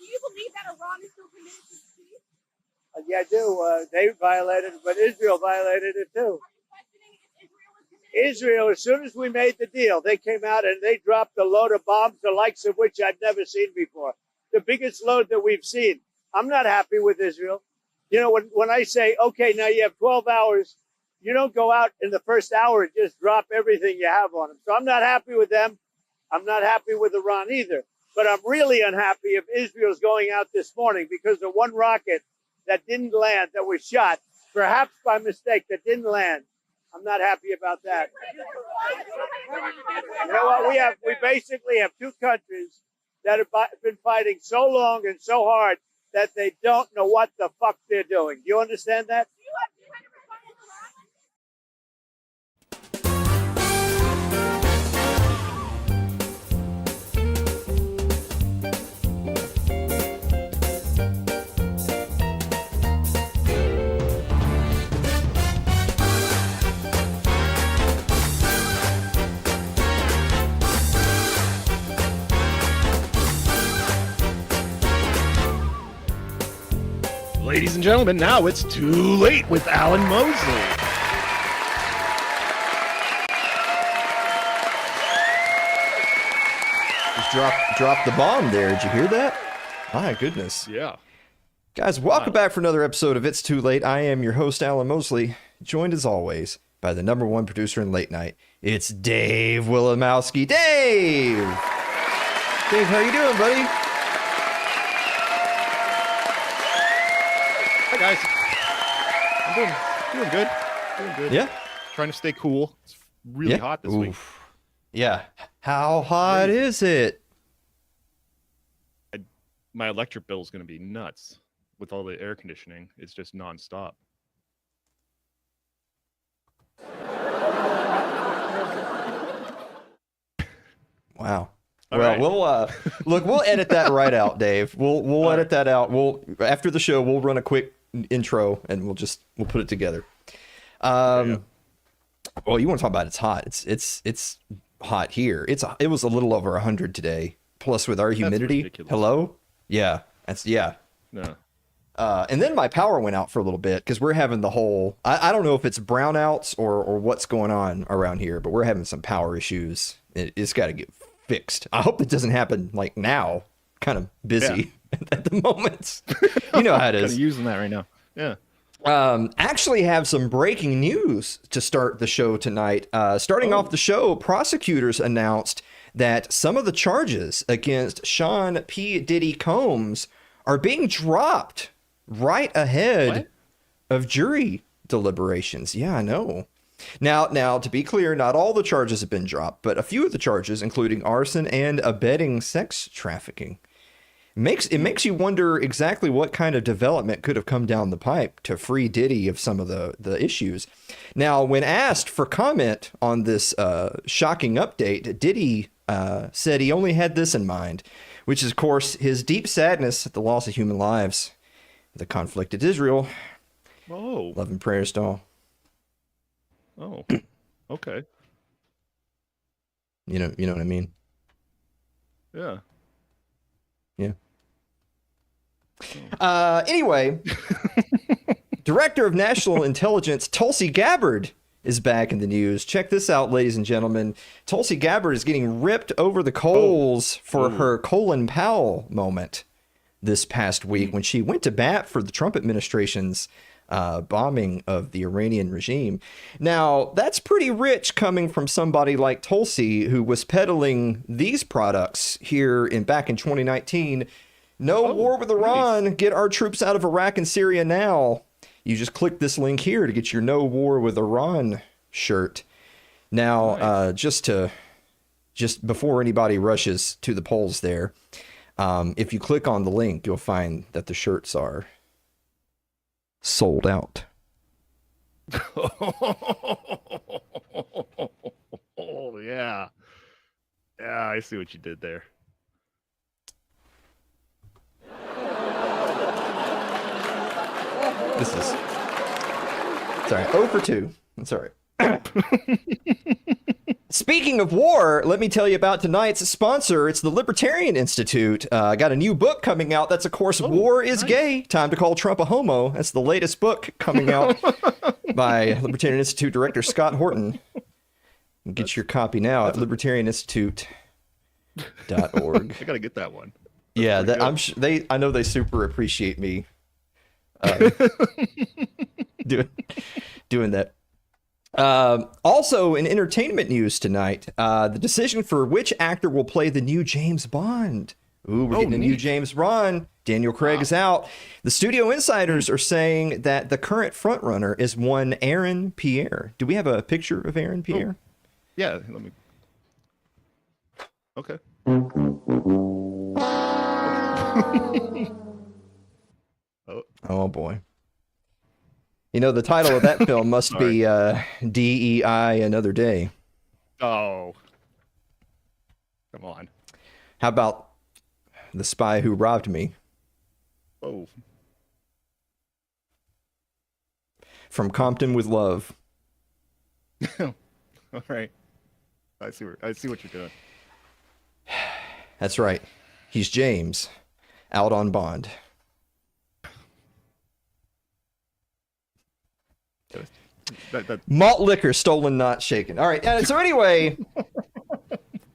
Do you believe that Iran is still committed to peace? Yeah, I do. They violated it, but Israel violated it too. Israel, as soon as we made the deal, they came out and they dropped a load of bombs, the likes of which I'd never seen before. The biggest load that we've seen. I'm not happy with Israel. You know, when I say, okay, now you have 12 hours, you don't go out in the first hour and just drop everything you have on them. So I'm not happy with them. I'm not happy with Iran either. But I'm really unhappy if Israel's going out this morning because of one rocket that didn't land, that was shot, perhaps by mistake, that didn't land. I'm not happy about that. You know what? We basically have two countries that have been fighting so long and so hard that they don't know what the fuck they're doing. Do you understand that? Ladies and gentlemen, now it's Too Late with Alan Mosley. Just dropped the bomb there. Did you hear that? My goodness. Yeah. Guys, welcome back for another episode of It's Too Late. I am your host, Alan Mosley, joined as always by the number one producer in late night. It's Dave Willimowski. Dave! Dave, how you doing, buddy? guys? I'm doing good. Doing good. Yeah. Trying to stay cool. It's really hot this week. Yeah. How hot is it? My electric bill is going to be nuts with all the air conditioning. It's just nonstop. Wow. All well, right. we'll edit that right out, Dave. We'll edit that out. After the show, we'll run a quick intro and we'll put it together. Well, you want to talk about it's hot. It's hot here. It was a little over 100 today. Plus with our humidity. Hello? Yeah. No. And then my power went out for a little bit because we're having the whole, I don't know if it's brownouts or what's going on around here, but we're having some power issues. It's got to get fixed. I hope it doesn't happen like now. Kind of busy at the moment. You know how it is. Kind of using that right now. Yeah. Actually have some breaking news to start the show tonight. Starting off the show, prosecutors announced that some of the charges against Sean P. Diddy Combs are being dropped right ahead of jury deliberations. Yeah, I know. Now, to be clear, not all the charges have been dropped, but a few of the charges, including arson and abetting sex trafficking. It makes you wonder exactly what kind of development could have come down the pipe to free Diddy of some of the issues. Now, when asked for comment on this shocking update, Diddy said he only had this in mind, which is, of course, his deep sadness at the loss of human lives, the conflict at Israel. Oh. Love and prayers to all. Oh. Okay. You know what I mean? Yeah. Yeah. Anyway, Director of National Intelligence Tulsi Gabbard is back in the news. Check this out, ladies and gentlemen. Tulsi Gabbard is getting ripped over the coals for her Colin Powell moment this past week when she went to bat for the Trump administration's bombing of the Iranian regime. Now, that's pretty rich coming from somebody like Tulsi, who was peddling these products here back in 2019. No war with Iran. Nice. Get our troops out of Iraq and Syria now. You just click this link here to get your No War with Iran shirt. Now, nice. just before anybody rushes to the polls there, if you click on the link, you'll find that the shirts are sold out. Oh, yeah. Yeah, I see what you did there. This is... Sorry, 0 for 2. That's all right. Speaking of war, let me tell you about tonight's sponsor. It's the Libertarian Institute. I got a new book coming out. That's, of course, War is Gay. Time to Call Trump a Homo. That's the latest book coming out by Libertarian Institute Director Scott Horton. Get your copy now at libertarianinstitute.org. I got to get that one. That's I know they super appreciate me doing that. Also, in entertainment news tonight, the decision for which actor will play the new James Bond. Ooh, we're getting a new James Bond. Daniel Craig is out. The studio insiders are saying that the current frontrunner is one Aaron Pierre. Do we have a picture of Aaron Pierre? Yeah, let me. Okay. Oh boy. You know, the title of that film must be DEI Another Day. Oh. Come on. How about The Spy Who Robbed Me? Oh. From Compton with Love. All right. I see what you're doing. That's right. He's James, out on bond. Malt liquor stolen, not shaken. All right. So anyway,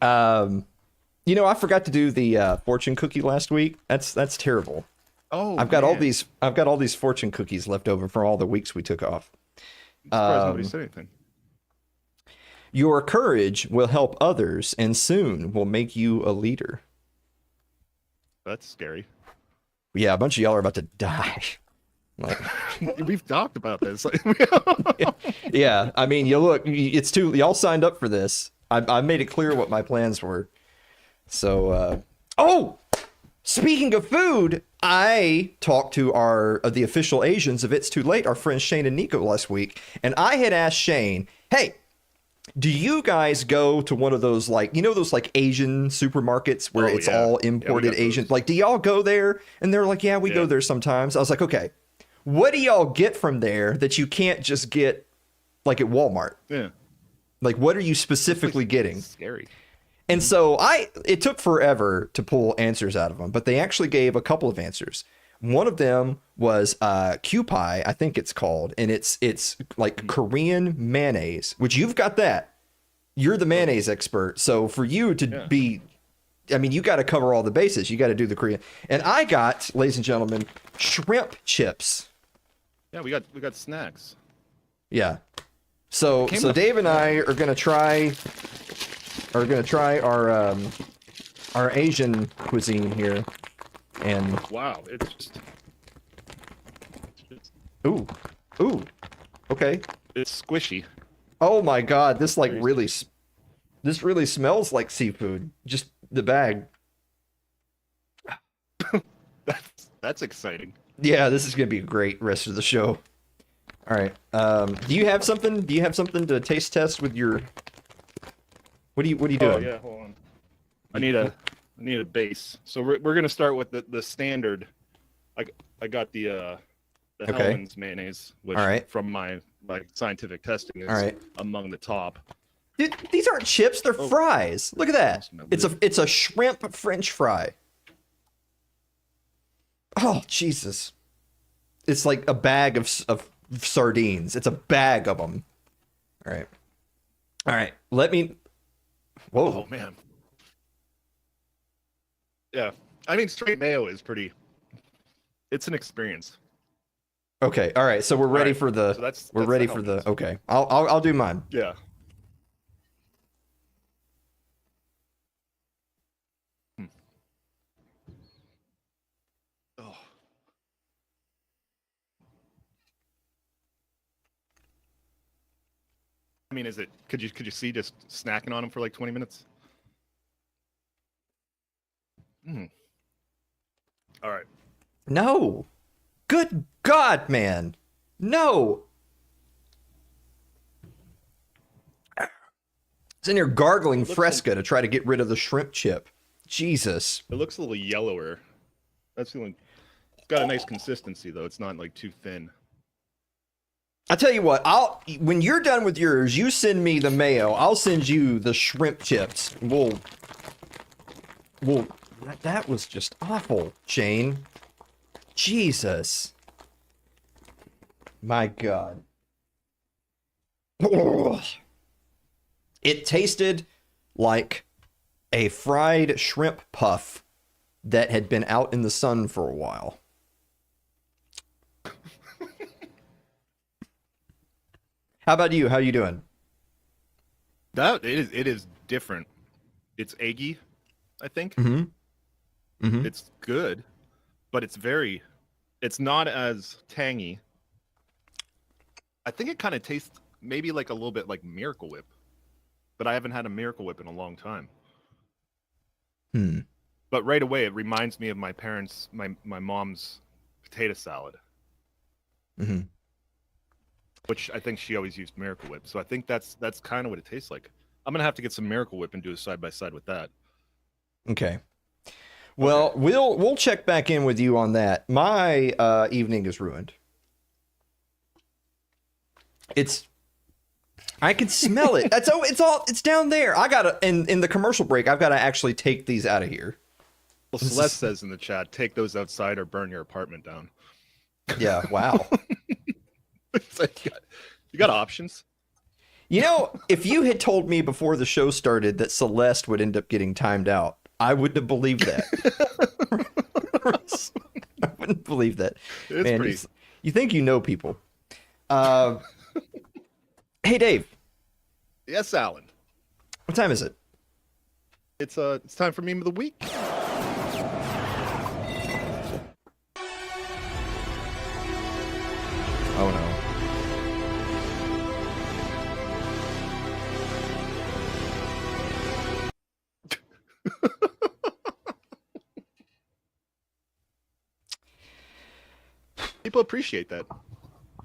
I forgot to do the fortune cookie last week. That's terrible. Oh, I've got all these fortune cookies left over for all the weeks we took off. I'm surprised nobody said anything. Your courage will help others and soon will make you a leader. That's scary. Yeah, a bunch of y'all are about to die. Like, We've talked about this. yeah, I mean, you look, it's too. Y'all signed up for this. I made it clear what my plans were. So, oh, speaking of food, I talked to the official Asians of It's Too Late, our friends Shane and Nico last week, and I had asked Shane, hey, do you guys go to one of those, like, you know, those like Asian supermarkets where it's all imported Asian? Like, do y'all go there? And they're like, yeah, we go there sometimes. I was like, okay, what do y'all get from there that you can't just get like at Walmart? Yeah. Like, what are you specifically getting? Scary. And so it took forever to pull answers out of them, but they actually gave a couple of answers. One of them was Kewpie, I think it's called, and it's like Korean mayonnaise, which you've got that. You're the mayonnaise expert, so for you to be, I mean, you got to cover all the bases. You got to do the Korean. And I got, ladies and gentlemen, shrimp chips. Yeah, we got snacks. Yeah. So Dave and I are gonna try our Asian cuisine here, and wow, it's just ooh, okay, it's squishy. Oh my God, this like really smells like seafood. Just the bag. That's exciting. Yeah, this is gonna be a great rest of the show. All right. Do you have something? Do you have something to taste test with your? What are you doing? Oh yeah, hold on. I need a base. So we're gonna start with the standard. I got the Hellman's mayonnaise, which from my scientific testing is among the top. Dude, these aren't chips; they're fries. Look at that. It's a shrimp French fry. Oh Jesus! It's like a bag of sardines. It's a bag of them. All right. Let me. Whoa. Oh man. Yeah, I mean, straight mayo is pretty. It's an experience. Okay. All right. So we're ready for the. So that's ready for the. Okay. I'll do mine. Yeah. Oh. I mean, is it? Could you see just snacking on them for like 20 minutes? All right. No. Good God, man. No. It's in here gargling Fresca to try to get rid of the shrimp chip. Jesus. It looks a little yellower. That's the only. It's got a nice consistency though. It's not like too thin. I'll tell you what, when you're done with yours, you send me the mayo. I'll send you the shrimp chips. That was just awful, Shane. Jesus. My God. It tasted like a fried shrimp puff that had been out in the sun for a while. How about you? How you doing? It is different. It's eggy, I think. It's good, but it's not as tangy. I think it kind of tastes maybe like a little bit like Miracle Whip, but I haven't had a Miracle Whip in a long time. But right away, it reminds me of my parents, my mom's potato salad. Which I think she always used Miracle Whip. So I think that's kind of what it tastes like. I'm going to have to get some Miracle Whip and do a side-by-side with that. Okay. Well, we'll check back in with you on that. My evening is ruined. I can smell it. It's down there. I got to in the commercial break, I've got to actually take these out of here. Well, Celeste says in the chat, take those outside or burn your apartment down. Yeah, wow. You got options. You know, if you had told me before the show started that Celeste would end up getting timed out, I wouldn't have believed that. I wouldn't believe that. Man, you think you know people. Hey, Dave. Yes, Alan. What time is it? It's time for meme of the week. people appreciate that.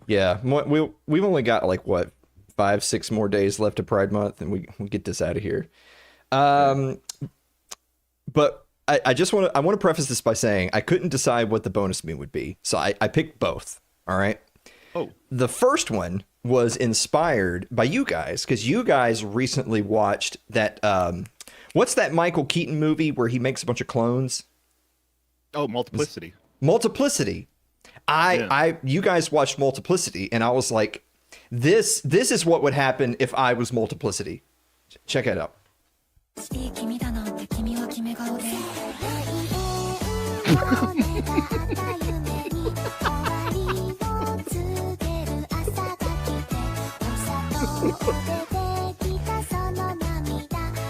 Yeah, we've only got like what 5-6 more days left of Pride Month, and we get this out of here. But I just want to preface this by saying I couldn't decide what the bonus meme would be, so I picked both. All right. Oh, the first one was inspired by you guys because you guys recently watched that. What's that Michael Keaton movie where he makes a bunch of clones? Oh, Multiplicity. Multiplicity. You guys watched Multiplicity, and I was like, this is what would happen if I was Multiplicity. Check it out.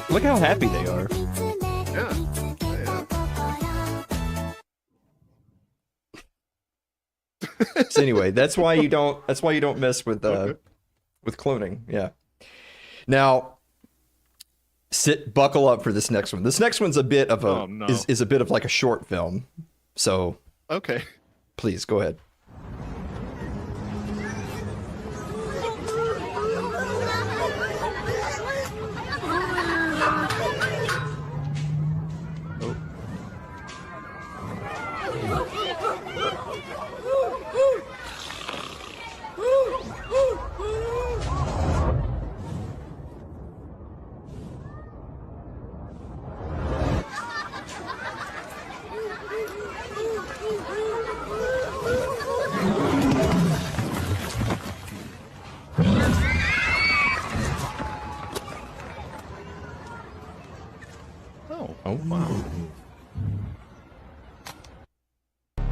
Look how happy they are. Yeah. So anyway, that's why you don't mess with with cloning. Yeah. Now, buckle up for this next one. This next one's a bit of a is a bit of like a short film. So okay, please go ahead. Oh wow.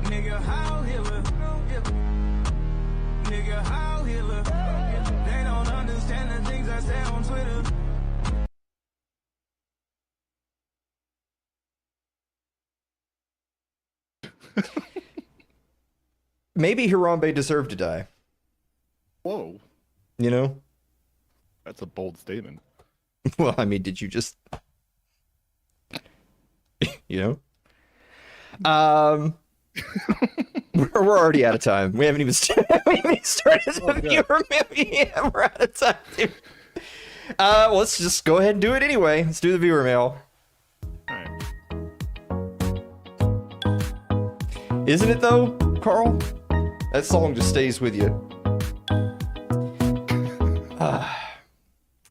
Nigga, how Hitler? Nigga, how Hitler? They don't understand the things I say on Twitter. Maybe Harambe deserved to die. Whoa. You know? That's a bold statement. Well, I mean, did you just... you know? We're already out of time. We haven't even started the viewer mail yet. We're out of time, dude. Let's just go ahead and do it anyway. Let's do the viewer mail. All right. Isn't it though, Carl? That song just stays with you.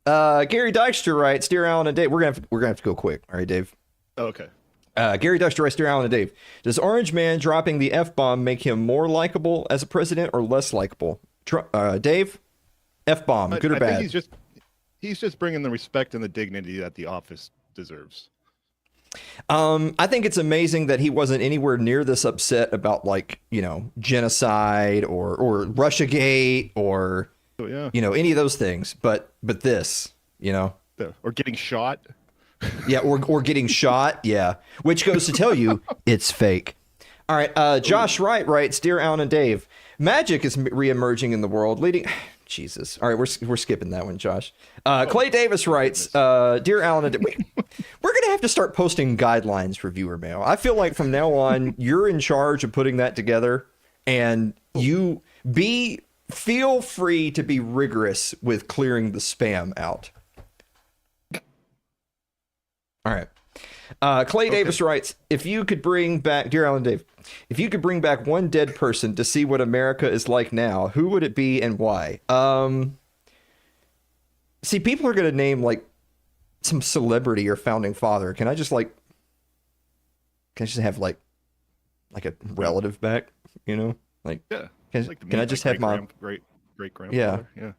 Gary Dykstra writes, "Dear Alan and Dave," we're gonna have to go quick. All right, Dave. Okay. Gary Dykstra writes, "Dear Alan and Dave, does Orange Man dropping the F-bomb make him more likable as a president or less likable?" Dave, F-bomb, good or I bad? think he's just bringing the respect and the dignity that the office deserves. I think it's amazing that he wasn't anywhere near this upset about, like, you know, genocide or Russiagate or you know, any of those things. But this, you know, or getting shot. Yeah, or getting shot. Yeah, which goes to tell you it's fake. All right, Josh Wright writes, "Dear Alan and Dave, magic is reemerging in the world, leading." Jesus. All right, we're skipping that one, Josh. Clay Davis writes, "Dear Alan and Dave," we're gonna have to start posting guidelines for viewer mail. I feel like from now on, you're in charge of putting that together, and you feel free to be rigorous with clearing the spam out. All right. Clay Davis writes, "If you could bring back," Dear Alan and Dave, "if you could bring back one dead person to see what America is like now, who would it be and why?" See, people are going to name like some celebrity or founding father. Can I just have like a relative back, you know? Like, yeah. Can I just have my great grandfather? Yeah.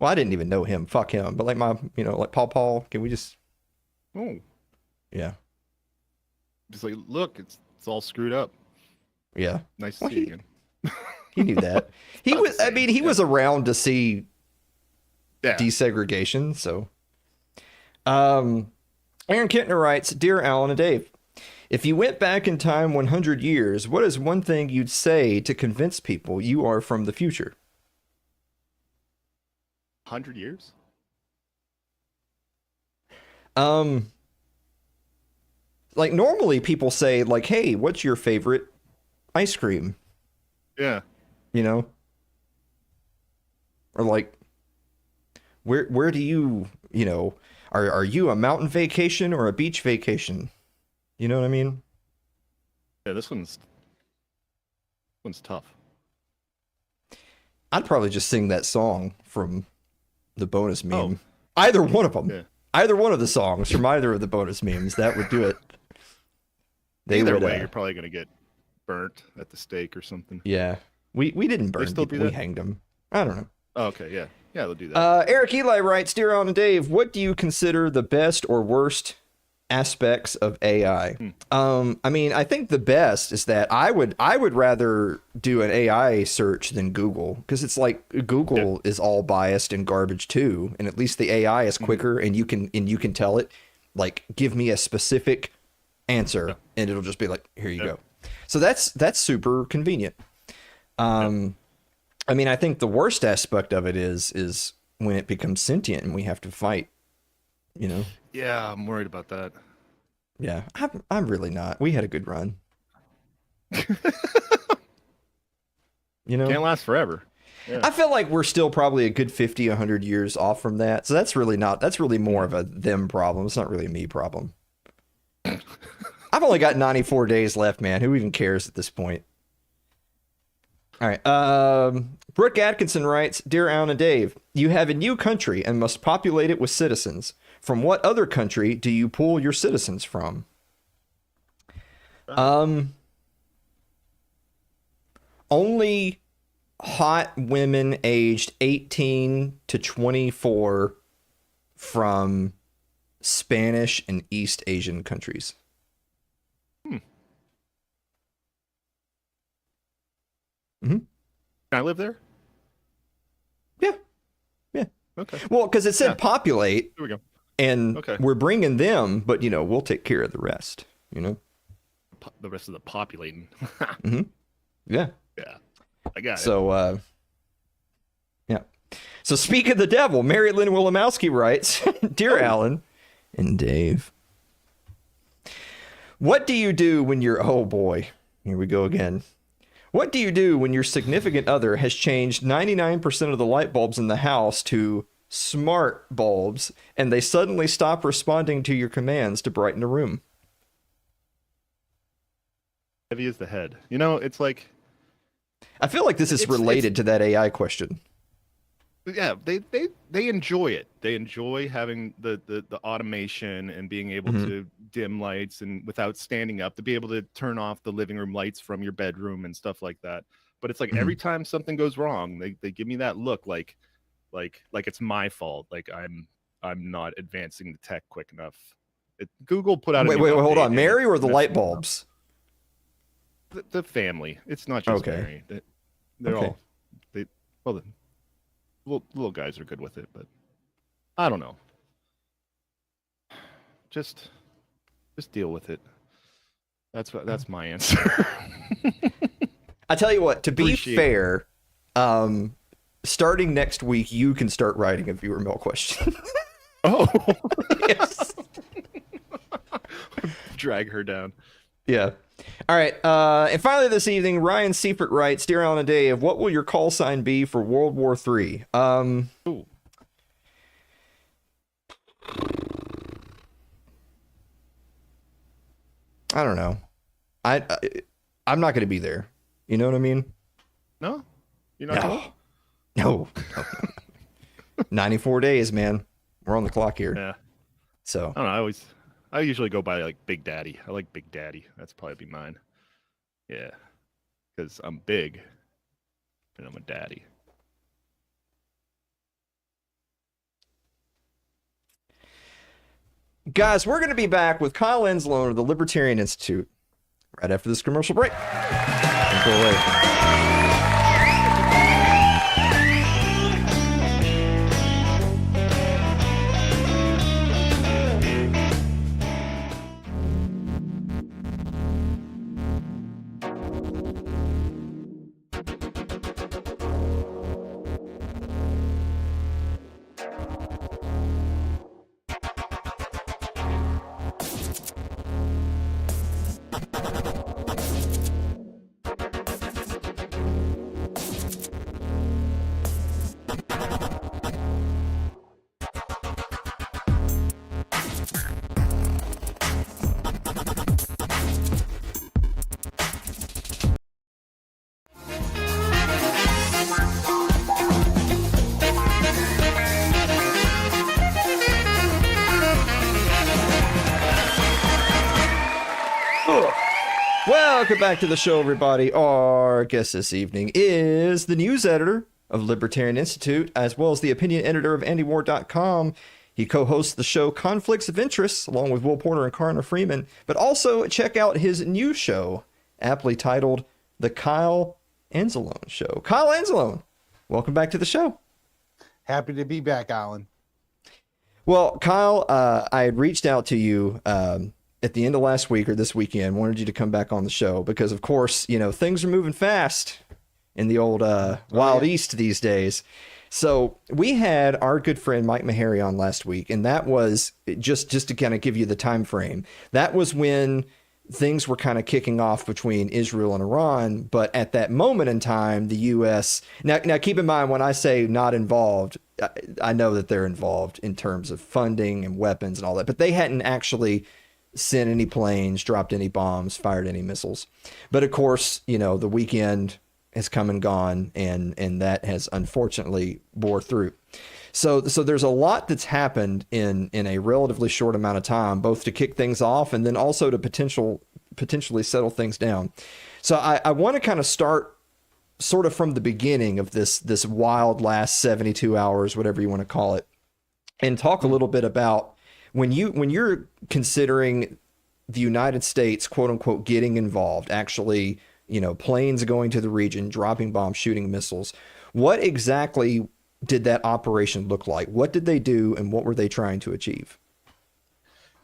Well, I didn't even know him. Fuck him. But like my, you know, like Paul, can we just... Oh. Yeah. Just like, look, it's all screwed up. Yeah. Nice to see you again. He knew that. He was. I mean, he was around to see desegregation. So, Aaron Kentner writes, "Dear Alan and Dave, if you went back in time 100 years, what is one thing you'd say to convince people you are from the future?" 100 years? Like normally people say like, "Hey, what's your favorite ice cream?" Yeah. You know? Or like, where do you, you know, are you a mountain vacation or a beach vacation? You know what I mean? Yeah, this one's tough. I'd probably just sing that song from the bonus meme. Oh. Either one of them. Yeah. Either one of the songs from either of the bonus memes. That would do it. Either way, you're probably going to get burnt at the stake or something. Yeah. We didn't burn still people. do We that? hanged them. I don't know. Oh, okay, yeah. Yeah, they'll do that. Eric Eli writes, Dear Alan and Dave, what do you consider the best or worst aspects of AI? I mean, I think the best is that I would rather do an AI search than Google, because it's like Google is all biased and garbage too, and at least the AI is quicker, and you can tell it, like, give me a specific answer, and it'll just be like, here you go. So that's super convenient. I mean, I think the worst aspect of it is when it becomes sentient and we have to fight, you know? Yeah, I'm worried about that. Yeah, I'm really not. We had a good run. You know? Can't last forever. Yeah. I feel like we're still probably a good 50, 100 years off from that. So that's really more of a them problem. It's not really a me problem. I've only got 94 days left, man. Who even cares at this point? All right. Brooke Atkinson writes, Dear Alan and Dave, you have a new country and must populate it with citizens. From what other country do you pull your citizens from? Only hot women aged 18 to 24 from Spanish and East Asian countries. Can I live there? Yeah. Okay. Well, because it said populate, Here we go. and we're bringing them, but, you know, we'll take care of the rest, you know? The rest of the populating. Yeah. Yeah. I got it. So, yeah. So, speak of the devil, Mary Lynn Wilimowski writes, Dear Alan and Dave, what do you do when you're, oh boy, here we go again. What do you do when your significant other has changed 99% of the light bulbs in the house to smart bulbs and they suddenly stop responding to your commands to brighten a room? Heavy as the head. You know, it's like... I feel like this is related to that AI question. Yeah, they enjoy it. They enjoy having the automation and being able to dim lights and without standing up, to be able to turn off the living room lights from your bedroom and stuff like that. But it's like every time something goes wrong, they give me that look like it's my fault. Like I'm not advancing the tech quick enough. Google put out. Wait, hold on. Mary or the light bulbs? The family. It's not just Mary. They're all. Little guys are good with it, but I don't know. Just deal with it. That's my answer. I tell you what, to be fair, starting next week, you can start writing a viewer mail question. Oh, yes. Drag her down. Yeah. All right. And finally this evening, Ryan Seifert writes, Dear Alan and Dave, what will your call sign be for World War III? Ooh. I don't know. I'm not going to be there. You know what I mean? No? You're not going? No. 94 days, man. We're on the clock here. Yeah. So. I don't know. I usually go by like Big Daddy. I like Big Daddy. That's probably be mine. Yeah. Because I'm big and I'm a daddy. Guys, we're going to be back with Kyle Anzalone of the Libertarian Institute right after this commercial break. Don't go away. Welcome back to the show, everybody. Our guest this evening is the news editor of Libertarian Institute, as well as the opinion editor of AndyWar.com. He co-hosts the show Conflicts of Interest, along with Will Porter and Karna Freeman. But also check out his new show, aptly titled The Kyle Anzalone Show. Kyle Anzalone, welcome back to the show. Happy to be back, Alan. Well, Kyle, I had reached out to you at the end of last week or this weekend, wanted you to come back on the show because, of course, you know, things are moving fast in the old Wild East these days. So we had our good friend Mike Meharry on last week, and that was just to kind of give you the time frame. That was when things were kind of kicking off between Israel and Iran. But at that moment in time, the U.S. Now keep in mind, when I say not involved, I know that they're involved in terms of funding and weapons and all that, but they hadn't actually sent any planes, dropped any bombs, fired any missiles. But of course, you know, the weekend has come and gone, and that has unfortunately bore through. So there's a lot that's happened in a relatively short amount of time, both to kick things off and then also to potentially settle things down. So I want to kind of start sort of from the beginning of this wild last 72 hours, whatever you want to call it, and talk a little bit about when you're considering the United States, quote unquote, getting involved, actually, you know, planes going to the region, dropping bombs, shooting missiles. What exactly did that operation look like? What did they do, and what were they trying to achieve?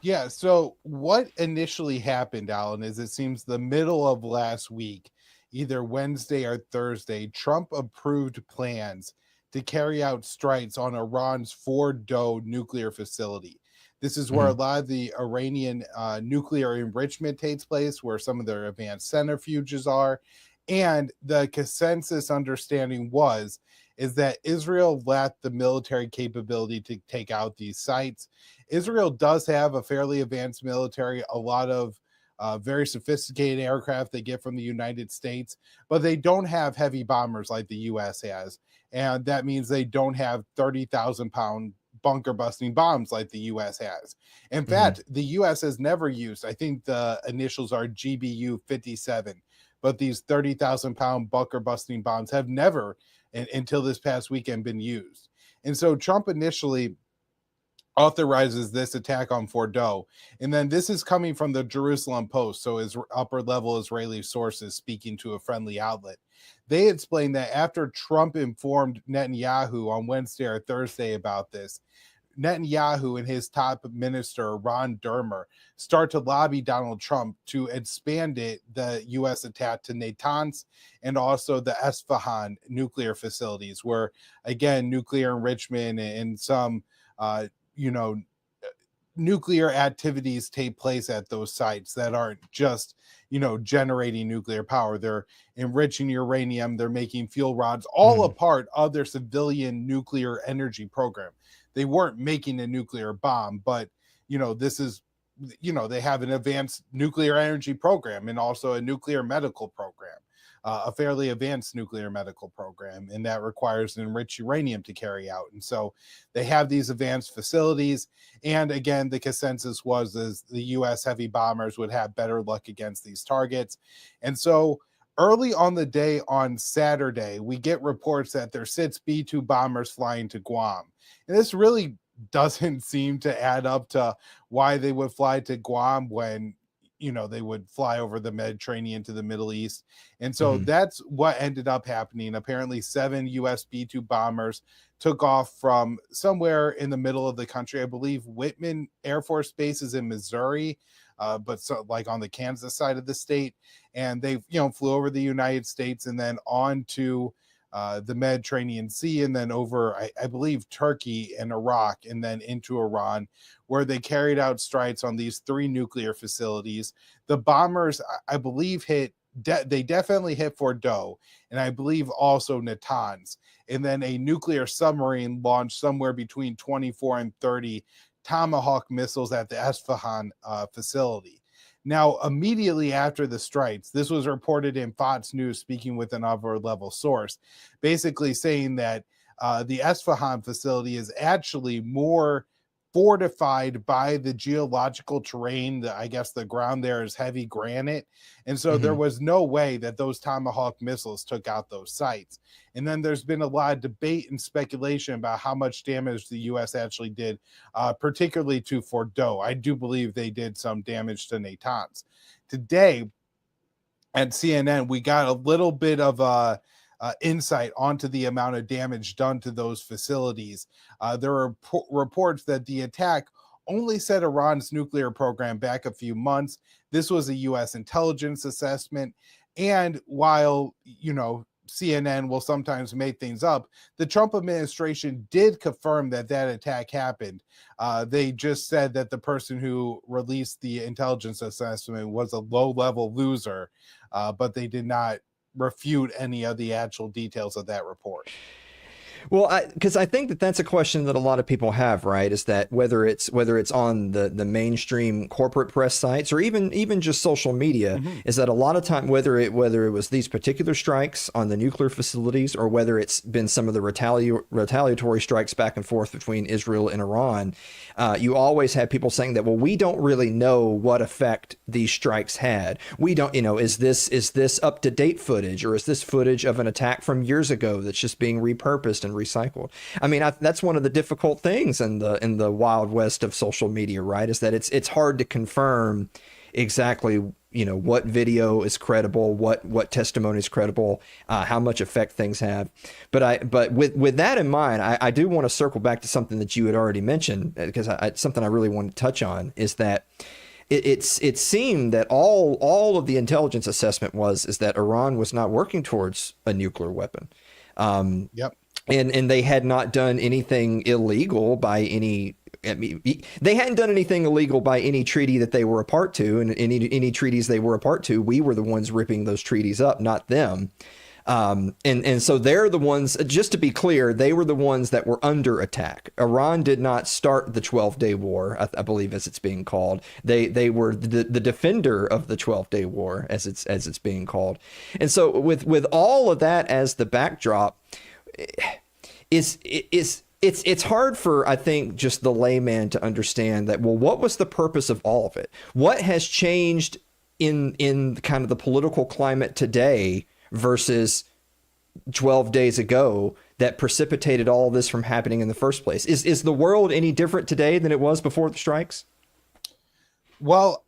Yeah, so what initially happened, Alan, is it seems the middle of last week, either Wednesday or Thursday, Trump approved plans to carry out strikes on Iran's Fordow nuclear facility. This is where a lot of the Iranian nuclear enrichment takes place, where some of their advanced centrifuges are. And the consensus understanding is that Israel lacked the military capability to take out these sites. Israel does have a fairly advanced military, a lot of very sophisticated aircraft they get from the United States, but they don't have heavy bombers like the U.S. has. And that means they don't have 30,000-pound bunker busting bombs like the U.S. has. In fact, the U.S. has never used, I think the initials are GBU 57, but these 30,000-pound bunker busting bombs have never, until this past weekend, been used. And so Trump initially authorizes this attack on Fordow. And then this is coming from the Jerusalem Post, so his upper-level Israeli sources speaking to a friendly outlet. They explained that after Trump informed Netanyahu on Wednesday or Thursday about this, Netanyahu and his top minister, Ron Dermer, start to lobby Donald Trump to expand the U.S. attack to Natanz and also the Esfahan nuclear facilities, where, again, nuclear enrichment and some, nuclear activities take place at those sites that aren't just, generating nuclear power. They're enriching uranium, they're making fuel rods, all a part of their civilian nuclear energy program. They weren't making a nuclear bomb, but, this is, they have an advanced nuclear energy program and also a nuclear medical program, a fairly advanced nuclear medical program, and that requires enriched uranium to carry out. And so they have these advanced facilities. And again, the consensus was the U.S. heavy bombers would have better luck against these targets. And so early on the day on Saturday, we get reports that there's 6 B-2 bombers flying to Guam. And this really doesn't seem to add up to why they would fly to Guam when, they would fly over the Mediterranean to the Middle East. And so that's what ended up happening. Apparently 7 US B-2 bombers took off from somewhere in the middle of the country. I believe Whitman Air Force Base is in Missouri, but so like on the Kansas side of the state. And they, flew over the United States and then on to the Mediterranean Sea, and then over, I believe, Turkey and Iraq, and then into Iran, where they carried out strikes on these 3 nuclear facilities. The bombers, I believe, they definitely hit Fordow, and I believe also Natanz. And then a nuclear submarine launched somewhere between 24 and 30 Tomahawk missiles at the Esfahan facility. Now, immediately after the strikes, this was reported in Fox News, speaking with an upper-level source, basically saying that the Esfahan facility is actually more fortified by the geological terrain. I guess the ground there is heavy granite. And so there was no way that those Tomahawk missiles took out those sites. And then there's been a lot of debate and speculation about how much damage the U.S. actually did, particularly to Fordo. I do believe they did some damage to Natanz. Today at CNN, we got a little bit of insight onto the amount of damage done to those facilities. There are reports that the attack only set Iran's nuclear program back a few months. This was a U.S. intelligence assessment. And while, CNN will sometimes make things up, the Trump administration did confirm that attack happened. They just said that the person who released the intelligence assessment was a low-level loser, but they did not refute any of the actual details of that report. Well, because I think that that's a question that a lot of people have, right? Is that whether it's on the mainstream corporate press sites or even just social media, is that a lot of time, whether it was these particular strikes on the nuclear facilities or whether it's been some of the retaliatory strikes back and forth between Israel and Iran, you always have people saying that, well, we don't really know what effect these strikes had. We don't, is this up to date footage, or is this footage of an attack from years ago that's just being repurposed and recycled? I mean, that's one of the difficult things in the wild west of social media, right? Is that it's hard to confirm exactly, what video is credible, what testimony is credible, how much effect things have. But with that in mind, I do want to circle back to something that you had already mentioned, because something I really want to touch on is that it seemed that all of the intelligence assessment is that Iran was not working towards a nuclear weapon. Yep. And they had not done anything illegal by any. They hadn't done anything illegal by any treaty that they were a part to, and any treaties they were a part to. We were the ones ripping those treaties up, not them. And so they're the ones. Just to be clear, they were the ones that were under attack. Iran did not start the 12-day war, I believe, as it's being called. They were the defender of the 12-day war, as it's being called. And so with all of that as the backdrop, it's hard for, I think, just the layman to understand that, well, what was the purpose of all of it? What has changed in kind of the political climate today versus 12 days ago that precipitated all of this from happening in the first place? Is the world any different today than it was before the strikes? Well,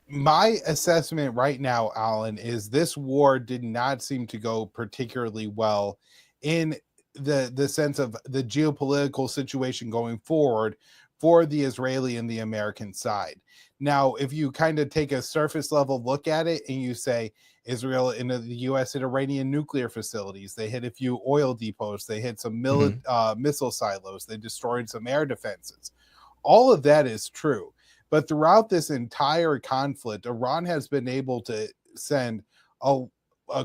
my assessment right now, Alan, is this war did not seem to go particularly well in the sense of the geopolitical situation going forward for the Israeli and the American side. Now, if you kind of take a surface level look at it and you say Israel and the U.S. hit Iranian nuclear facilities, they hit a few oil depots, they hit some missile silos, they destroyed some air defenses. All of that is true. But throughout this entire conflict, Iran has been able to send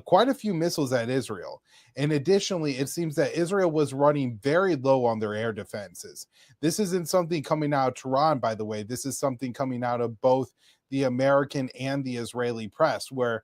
quite a few missiles at Israel. And additionally, it seems that Israel was running very low on their air defenses. This isn't something coming out of Tehran, by the way. This is something coming out of both the American and the Israeli press, where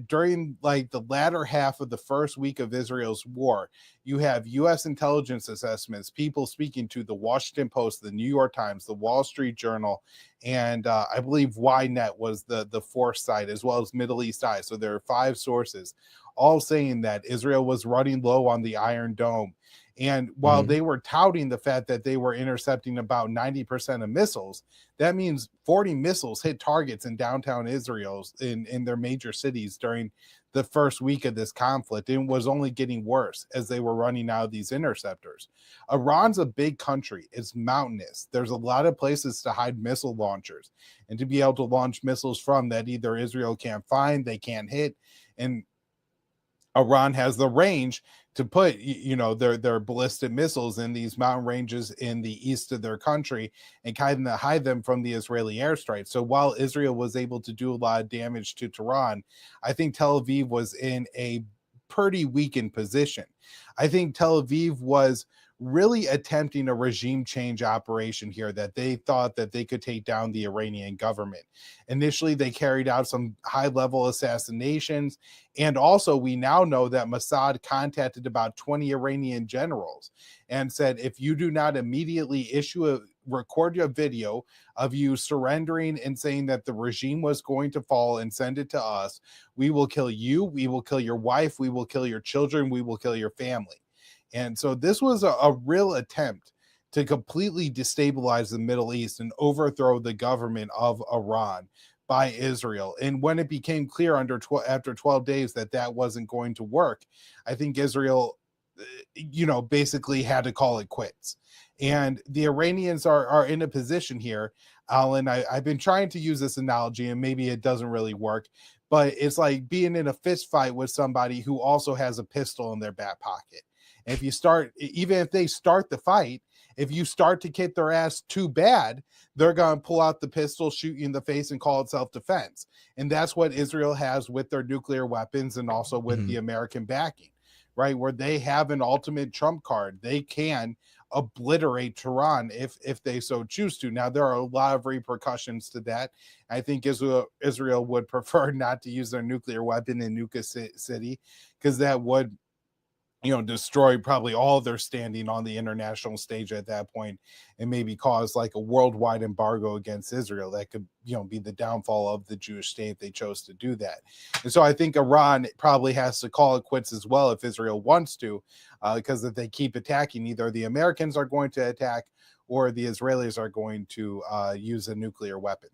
during like the latter half of the first week of Israel's war, you have U.S. intelligence assessments, people speaking to the Washington Post, the New York Times, the Wall Street Journal, and I believe Ynet was the fourth site, as well as Middle East Eye. So there are 5 sources all saying that Israel was running low on the Iron Dome. And while they were touting the fact that they were intercepting about 90% of missiles, that means 40 missiles hit targets in downtown Israel in their major cities during the first week of this conflict. And it was only getting worse as they were running out of these interceptors. Iran's a big country. It's mountainous. There's a lot of places to hide missile launchers and to be able to launch missiles from that either Israel can't find, they can't hit. And Iran has the range to put, their ballistic missiles in these mountain ranges in the east of their country and kind of hide them from the Israeli airstrikes. So while Israel was able to do a lot of damage to Tehran, I think Tel Aviv was in a pretty weakened position. I think Tel Aviv was really attempting a regime change operation here, that they thought that they could take down the Iranian government. Initially, they carried out some high-level assassinations, and also we now know that Mossad contacted about 20 Iranian generals and said, if you do not immediately issue a record a video of you surrendering and saying that the regime was going to fall and send it to us. We will kill you. We will kill your wife. We will kill your children. We will kill your family. And so this was a real attempt to completely destabilize the Middle East and overthrow the government of Iran by Israel. And when it became clear after 12 days that that wasn't going to work, I think Israel, basically had to call it quits. And the Iranians are in a position here, Alan. I've been trying to use this analogy, and maybe it doesn't really work, but it's like being in a fist fight with somebody who also has a pistol in their back pocket. And if you start, even if they start the fight, if you start to kick their ass too bad, they're going to pull out the pistol, shoot you in the face, and call it self-defense. And that's what Israel has with their nuclear weapons and also with the American backing, right? Where they have an ultimate trump card. They can obliterate Tehran if they so choose to. Now, there are a lot of repercussions to that. I think Israel would prefer not to use their nuclear weapon in Nuka City, because that would destroy probably all their standing on the international stage at that point, and maybe cause like a worldwide embargo against Israel that could, be the downfall of the Jewish state if they chose to do that. And so I think Iran probably has to call it quits as well if Israel wants to, because if they keep attacking, either the Americans are going to attack or the Israelis are going to use a nuclear weapon.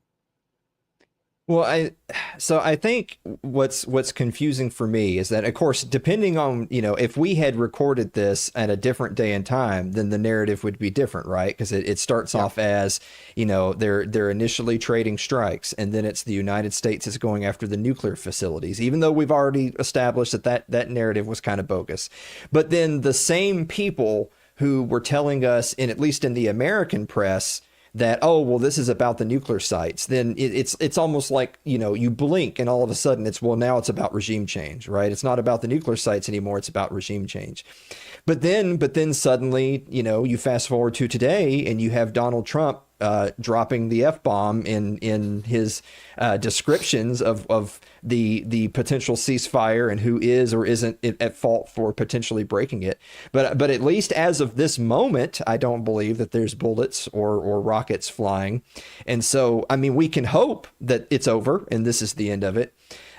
Well, I think what's confusing for me is that, of course, depending on, if we had recorded this at a different day and time, then the narrative would be different, right? Because it starts off as, they're initially trading strikes, and then it's the United States is going after the nuclear facilities, even though we've already established that narrative was kind of bogus. But then the same people who were telling us, at least in the American press, that, oh, well, this is about the nuclear sites, then it's almost like, you blink and all of a sudden now it's about regime change, right? It's not about the nuclear sites anymore. It's about regime change. But then suddenly, you fast forward to today and you have Donald Trump dropping the F-bomb in his descriptions of the potential ceasefire and who is or isn't at fault for potentially breaking it. But at least as of this moment, I don't believe that there's bullets or rockets flying. And so, I mean, we can hope that it's over and this is the end of it.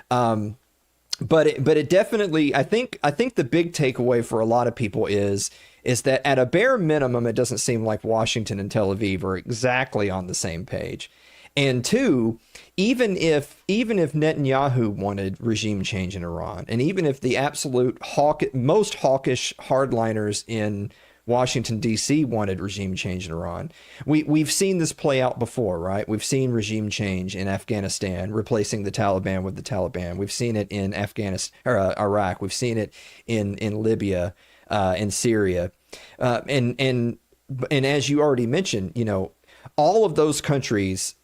But it definitely, I think the big takeaway for a lot of people is that at a bare minimum, it doesn't seem like Washington and Tel Aviv are exactly on the same page. And two, even if Netanyahu wanted regime change in Iran, and even if the absolute most hawkish hardliners in Washington, D.C. wanted regime change in Iran, we've seen this play out before, right? We've seen regime change in Afghanistan, replacing the Taliban with the Taliban. We've seen it in Iraq. We've seen it in Libya, in Syria. And as you already mentioned, all of those countries,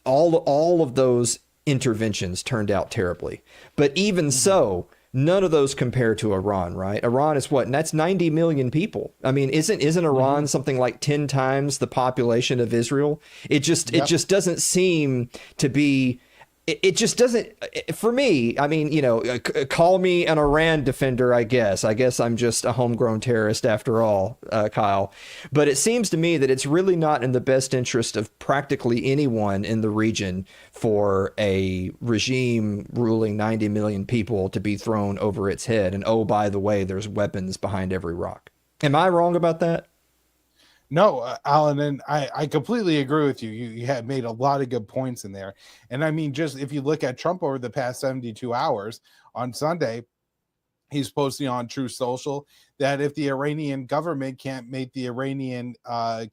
all of those interventions turned out terribly. But even so, none of those compare to Iran, right? Iran is what? And that's 90 million people. I mean, isn't Iran something like 10 times the population of Israel? It just doesn't seem to be. It just doesn't, for me. I mean, call me an Iran defender, I guess. I'm just a homegrown terrorist after all, Kyle. But it seems to me that it's really not in the best interest of practically anyone in the region for a regime ruling 90 million people to be thrown over its head. And oh, by the way, there's weapons behind every rock. Am I wrong about that? No, Alan, and I completely agree with you. You had made a lot of good points in there. And I mean, just if you look at Trump over the past 72 hours, on Sunday, he's posting on Truth Social that if the Iranian government can't make the Iranian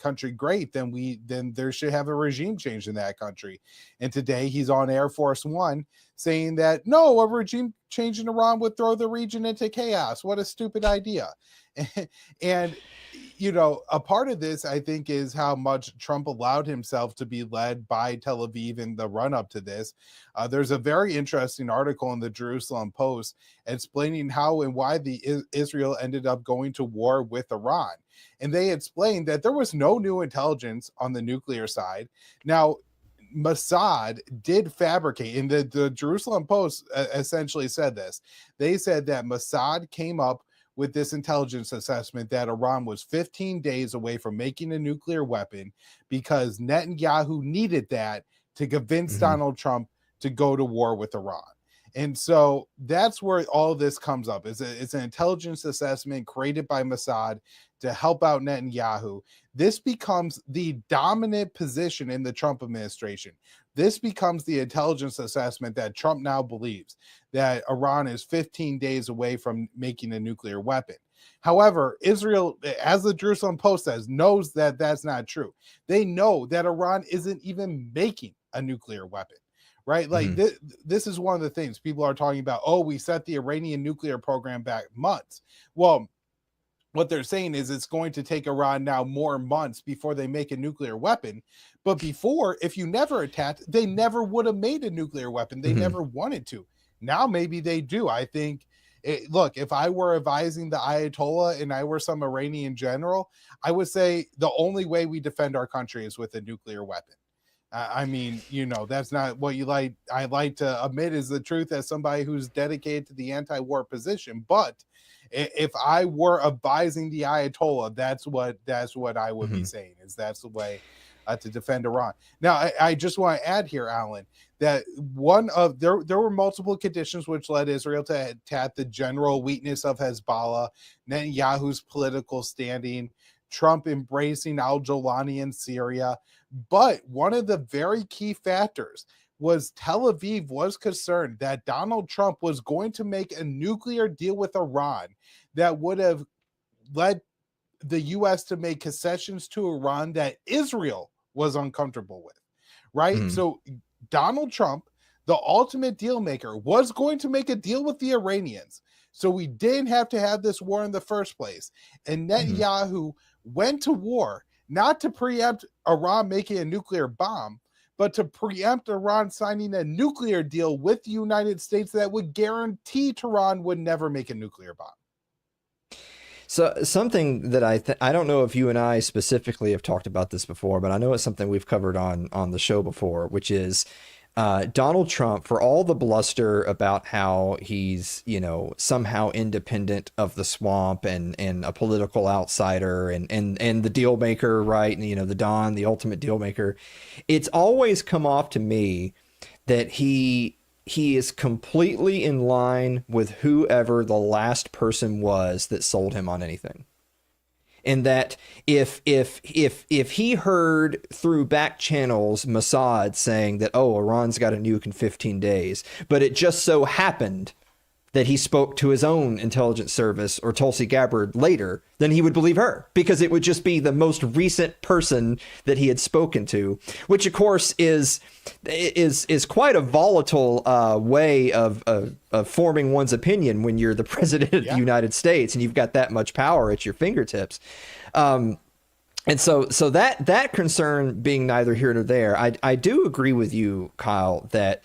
country great, then there should have a regime change in that country. And today he's on Air Force One saying that, no, a regime change in Iran would throw the region into chaos. What a stupid idea. And a part of this, I think, is how much Trump allowed himself to be led by Tel Aviv in the run up to this. There's a very interesting article in the Jerusalem Post explaining how and why Israel ended up going to war with Iran. And they explained that there was no new intelligence on the nuclear side. Now, Mossad did fabricate, and the Jerusalem Post essentially said this. They said that Mossad came up with this intelligence assessment that Iran was 15 days away from making a nuclear weapon because Netanyahu needed that to convince Donald Trump to go to war with Iran. And so that's where all this comes up. It's an intelligence assessment created by Mossad to help out Netanyahu. This becomes the dominant position in the Trump administration. This becomes the intelligence assessment that Trump now believes, that Iran is 15 days away from making a nuclear weapon. However, Israel, as the Jerusalem Post says, knows that that's not true. They know that Iran isn't even making a nuclear weapon, right? Like this is one of the things people are talking about. Oh, we set the Iranian nuclear program back months. Well, what they're saying is it's going to take Iran now more months before they make a nuclear weapon. But before, if you never attacked, they never would have made a nuclear weapon. They never wanted to. Now maybe they do. I think, look, if I were advising the Ayatollah and I were some Iranian general, I would say the only way we defend our country is with a nuclear weapon. I mean, you know, that's not what you like. I like to admit is the truth as somebody who's dedicated to the anti-war position. But if I were advising the Ayatollah, that's what I would be saying, is that's the way to defend Iran. Now, I just want to add here, Alan, that there were multiple conditions which led Israel to attack: the general weakness of Hezbollah, Netanyahu's political standing, Trump embracing al-Jolani in Syria. But one of the very key factors was Tel Aviv was concerned that Donald Trump was going to make a nuclear deal with Iran that would have led the U.S. to make concessions to Iran that Israel was uncomfortable with, right? So Donald Trump, the ultimate deal maker, was going to make a deal with the Iranians. So we didn't have to have this war in the first place. And Netanyahu went to war not to preempt Iran making a nuclear bomb, but to preempt Iran signing a nuclear deal with the United States that would guarantee Tehran would never make a nuclear bomb. So something that I don't know if you and I specifically have talked about this before, but I know it's something we've covered on the show before, which is Donald Trump, for all the bluster about how he's, you know, somehow independent of the swamp and a political outsider and the deal maker, right? And, you know, the Don, the ultimate deal maker. It's always come off to me that he is completely in line with whoever the last person was that sold him on anything. And that if he heard through back channels Mossad saying that, oh, Iran's got a nuke in 15 days, but it just so happened that he spoke to his own intelligence service or Tulsi Gabbard later, then he would believe her, because it would just be the most recent person that he had spoken to, which of course is quite a volatile way of forming one's opinion when you're the president of the United States and you've got that much power at your fingertips. And so that concern being neither here nor there, I do agree with you, Kyle, that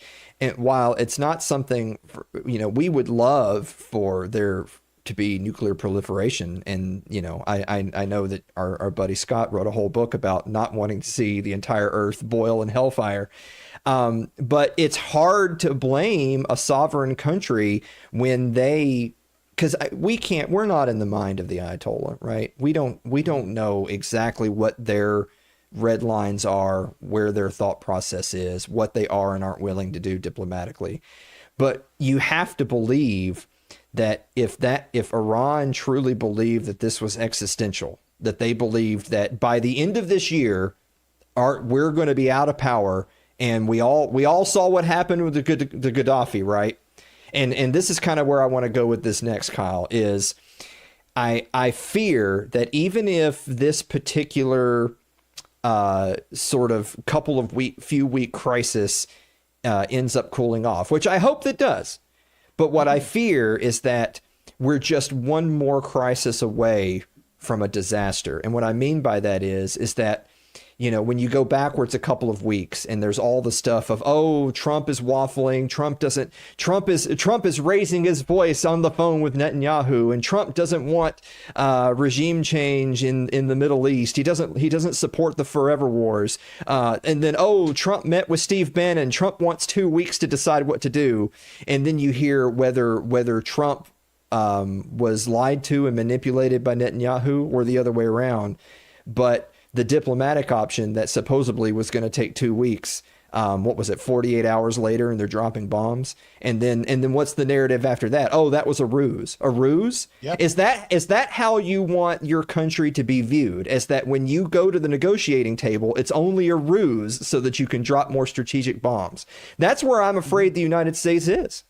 while it's not something, you know, we would love for there to be nuclear proliferation. And, you know, I know that our buddy Scott wrote a whole book about not wanting to see the entire earth boil in hellfire. But it's hard to blame a sovereign country when because we're not in the mind of the Ayatollah, right? We don't know exactly what their red lines are, where their thought process is, what they are and aren't willing to do diplomatically. But you have to believe that if Iran truly believed that this was existential, that they believed that by the end of this year, we're going to be out of power, and we all saw what happened with the Gaddafi, right? And this is kind of where I want to go with this next, Kyle, is I fear that even if this particular sort of few week crisis ends up cooling off, which I hope that does. But what I fear is that we're just one more crisis away from a disaster. And what I mean by that is that, you know, when you go backwards a couple of weeks and there's all the stuff of, oh, Trump is waffling, Trump is raising his voice on the phone with Netanyahu, and Trump doesn't want regime change in the Middle East. He doesn't support the forever wars. And then, oh, Trump met with Steve Bannon. Trump wants 2 weeks to decide what to do. And then you hear whether Trump was lied to and manipulated by Netanyahu, or the other way around. But the diplomatic option that supposedly was going to take 2 weeks, what was it, 48 hours later, and they're dropping bombs? And then what's the narrative after that? Oh, that was a ruse. A ruse? Yep. Is that how you want your country to be viewed? As that when you go to the negotiating table, it's only a ruse so that you can drop more strategic bombs? That's where I'm afraid the United States is.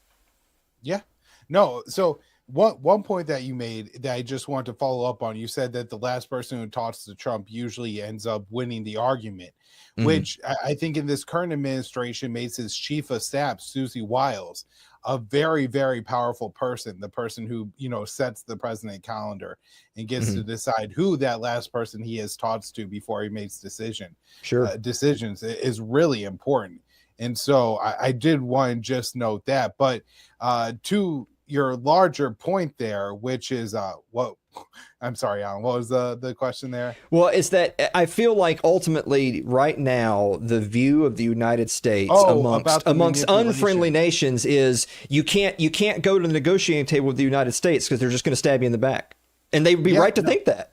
Yeah. No, so one point that you made that I just want to follow up on, you said that the last person who talks to Trump usually ends up winning the argument, which I think in this current administration makes his chief of staff, Susie Wiles, a very, very powerful person, the person who, sets the president calendar and gets to decide who that last person he has talks to before he makes decisions is really important. And so I did want to just note that. But to your larger point there, which is I'm sorry, Alan, what was the question there? Well, it's that I feel like ultimately right now the view of the United States amongst unfriendly nations is you can't go to the negotiating table with the United States because they're just going to stab you in the back. And they would be right to think that.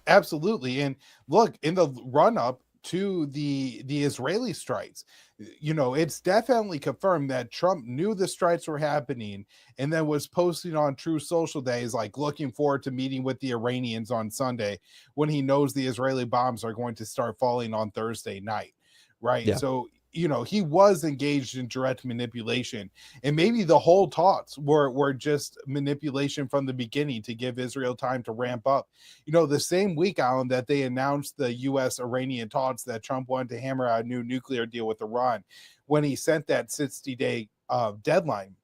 Absolutely. And look, in the run up to the Israeli strikes, it's definitely confirmed that Trump knew the strikes were happening and then was posting on True Social days like looking forward to meeting with the Iranians on Sunday when he knows the Israeli bombs are going to start falling on Thursday night, right? Yeah. So he was engaged in direct manipulation, and maybe the whole talks were just manipulation from the beginning to give Israel time to ramp up. The same week, Alan, that they announced the U.S.-Iranian talks that Trump wanted to hammer out a new nuclear deal with Iran, when he sent that 60-day deadline,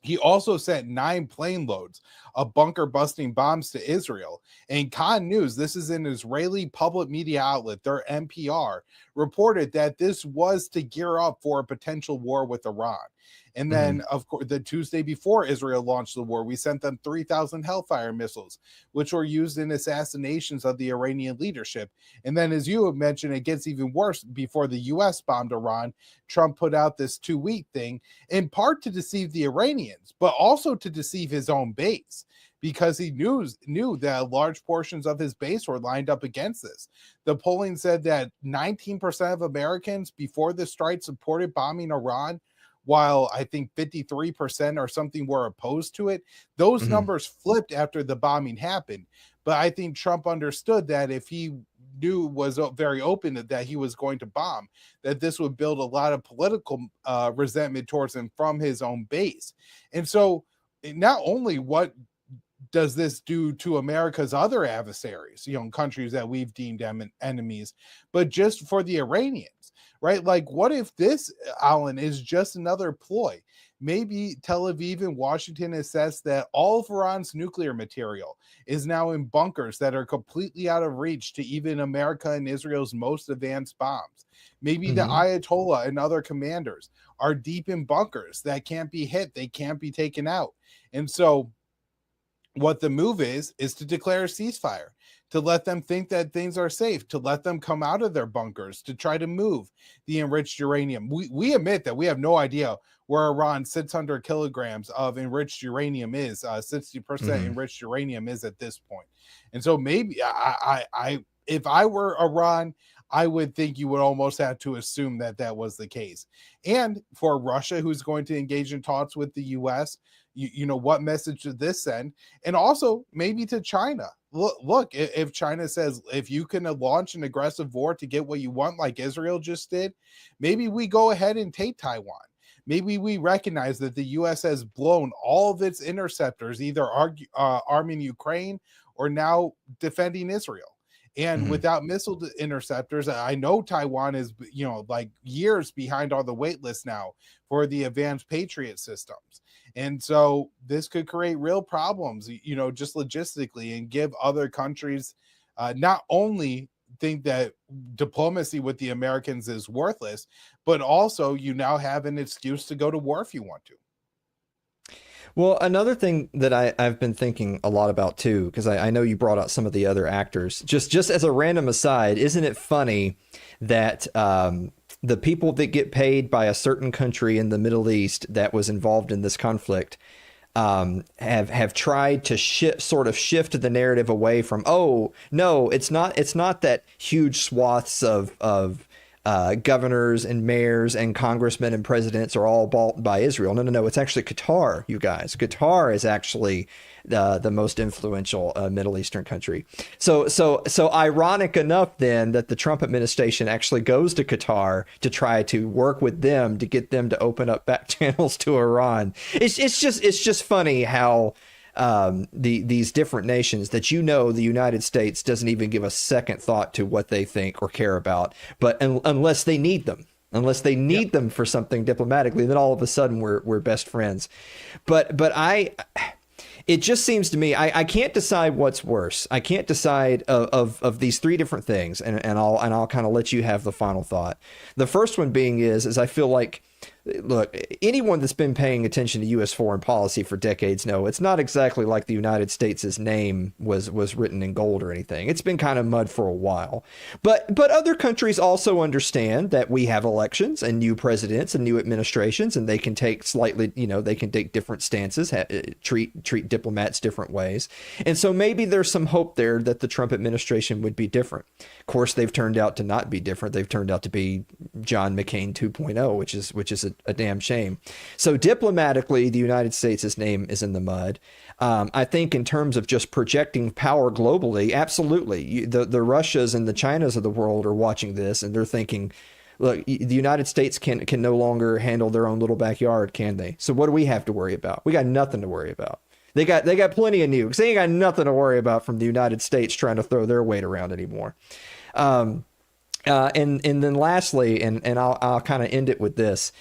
he also sent 9 plane loads of bunker-busting bombs to Israel. And Khan News, this is an Israeli public media outlet, their NPR, reported that this was to gear up for a potential war with Iran. And then, of course, the Tuesday before Israel launched the war, we sent them 3,000 Hellfire missiles, which were used in assassinations of the Iranian leadership. And then, as you have mentioned, it gets even worse. Before the U.S. bombed Iran, Trump put out this 2-week thing, in part to deceive the Iranians, but also to deceive his own base, because he knew that large portions of his base were lined up against this. The polling said that 19% of Americans before the strike supported bombing Iran, while I think 53% or something were opposed to it. Those numbers flipped after the bombing happened. But I think Trump understood that if he was very open that he was going to bomb, that this would build a lot of political resentment towards him from his own base. And so not only what does this do to America's other adversaries, countries that we've deemed enemies, but just for the Iranians, right? Like, what if this, Alan, is just another ploy? Maybe Tel Aviv and Washington assess that all of Iran's nuclear material is now in bunkers that are completely out of reach to even America and Israel's most advanced bombs. Maybe the Ayatollah and other commanders are deep in bunkers that can't be hit, they can't be taken out. And so what the move is to declare a ceasefire, to let them think that things are safe, to let them come out of their bunkers, to try to move the enriched uranium. We admit that we have no idea where Iran's 600 kilograms of enriched uranium is, 60% enriched uranium is at this point. And so maybe I if I were Iran, I would think you would almost have to assume that that was the case. And for Russia, who's going to engage in talks with the U.S., what message did this send? And also maybe to China. Look, if China says, if you can launch an aggressive war to get what you want, like Israel just did, maybe we go ahead and take Taiwan. Maybe we recognize that the U.S. has blown all of its interceptors, either arming Ukraine or now defending Israel. And without missile interceptors, I know Taiwan is, like years behind on the wait list now for the advanced Patriot systems. And so this could create real problems, just logistically, and give other countries not only think that diplomacy with the Americans is worthless, but also you now have an excuse to go to war if you want to. Well, another thing that I've been thinking a lot about too, because I know you brought out some of the other actors, just as a random aside, isn't it funny that the people that get paid by a certain country in the Middle East that was involved in this conflict have tried to shift the narrative away from, oh no, it's not that huge swaths of governors and mayors and congressmen and presidents are all bought by Israel. No, it's actually Qatar, you guys. Qatar is actually the most influential Middle Eastern country. So ironic enough then that the Trump administration actually goes to Qatar to try to work with them to get them to open up back channels to Iran. It's just funny how these different nations that, you know, the United States doesn't even give a second thought to what they think or care about, but unless they need them. Unless they need them for something diplomatically, then all of a sudden we're best friends. But it just seems to me, I can't decide what's worse. I can't decide of these three different things, and I'll kind of let you have the final thought. The first one being is I feel like, look, anyone that's been paying attention to U.S. foreign policy for decades know it's not exactly like the United States' name was written in gold or anything. It's been kind of mud for a while. But other countries also understand that we have elections and new presidents and new administrations, and they can take slightly, they can take different stances, treat diplomats different ways. And so maybe there's some hope there that the Trump administration would be different. Of course, they've turned out to not be different. They've turned out to be John McCain 2.0, which is a damn shame. So diplomatically, the United States' name is in the mud. I think in terms of just projecting power globally, absolutely. The Russias and the Chinas of the world are watching this and they're thinking, look, the United States can no longer handle their own little backyard, can they? So what do we have to worry about? We got nothing to worry about. They got plenty of nukes. They ain't got nothing to worry about from the United States trying to throw their weight around anymore. And then lastly, and I'll kind of end it with this,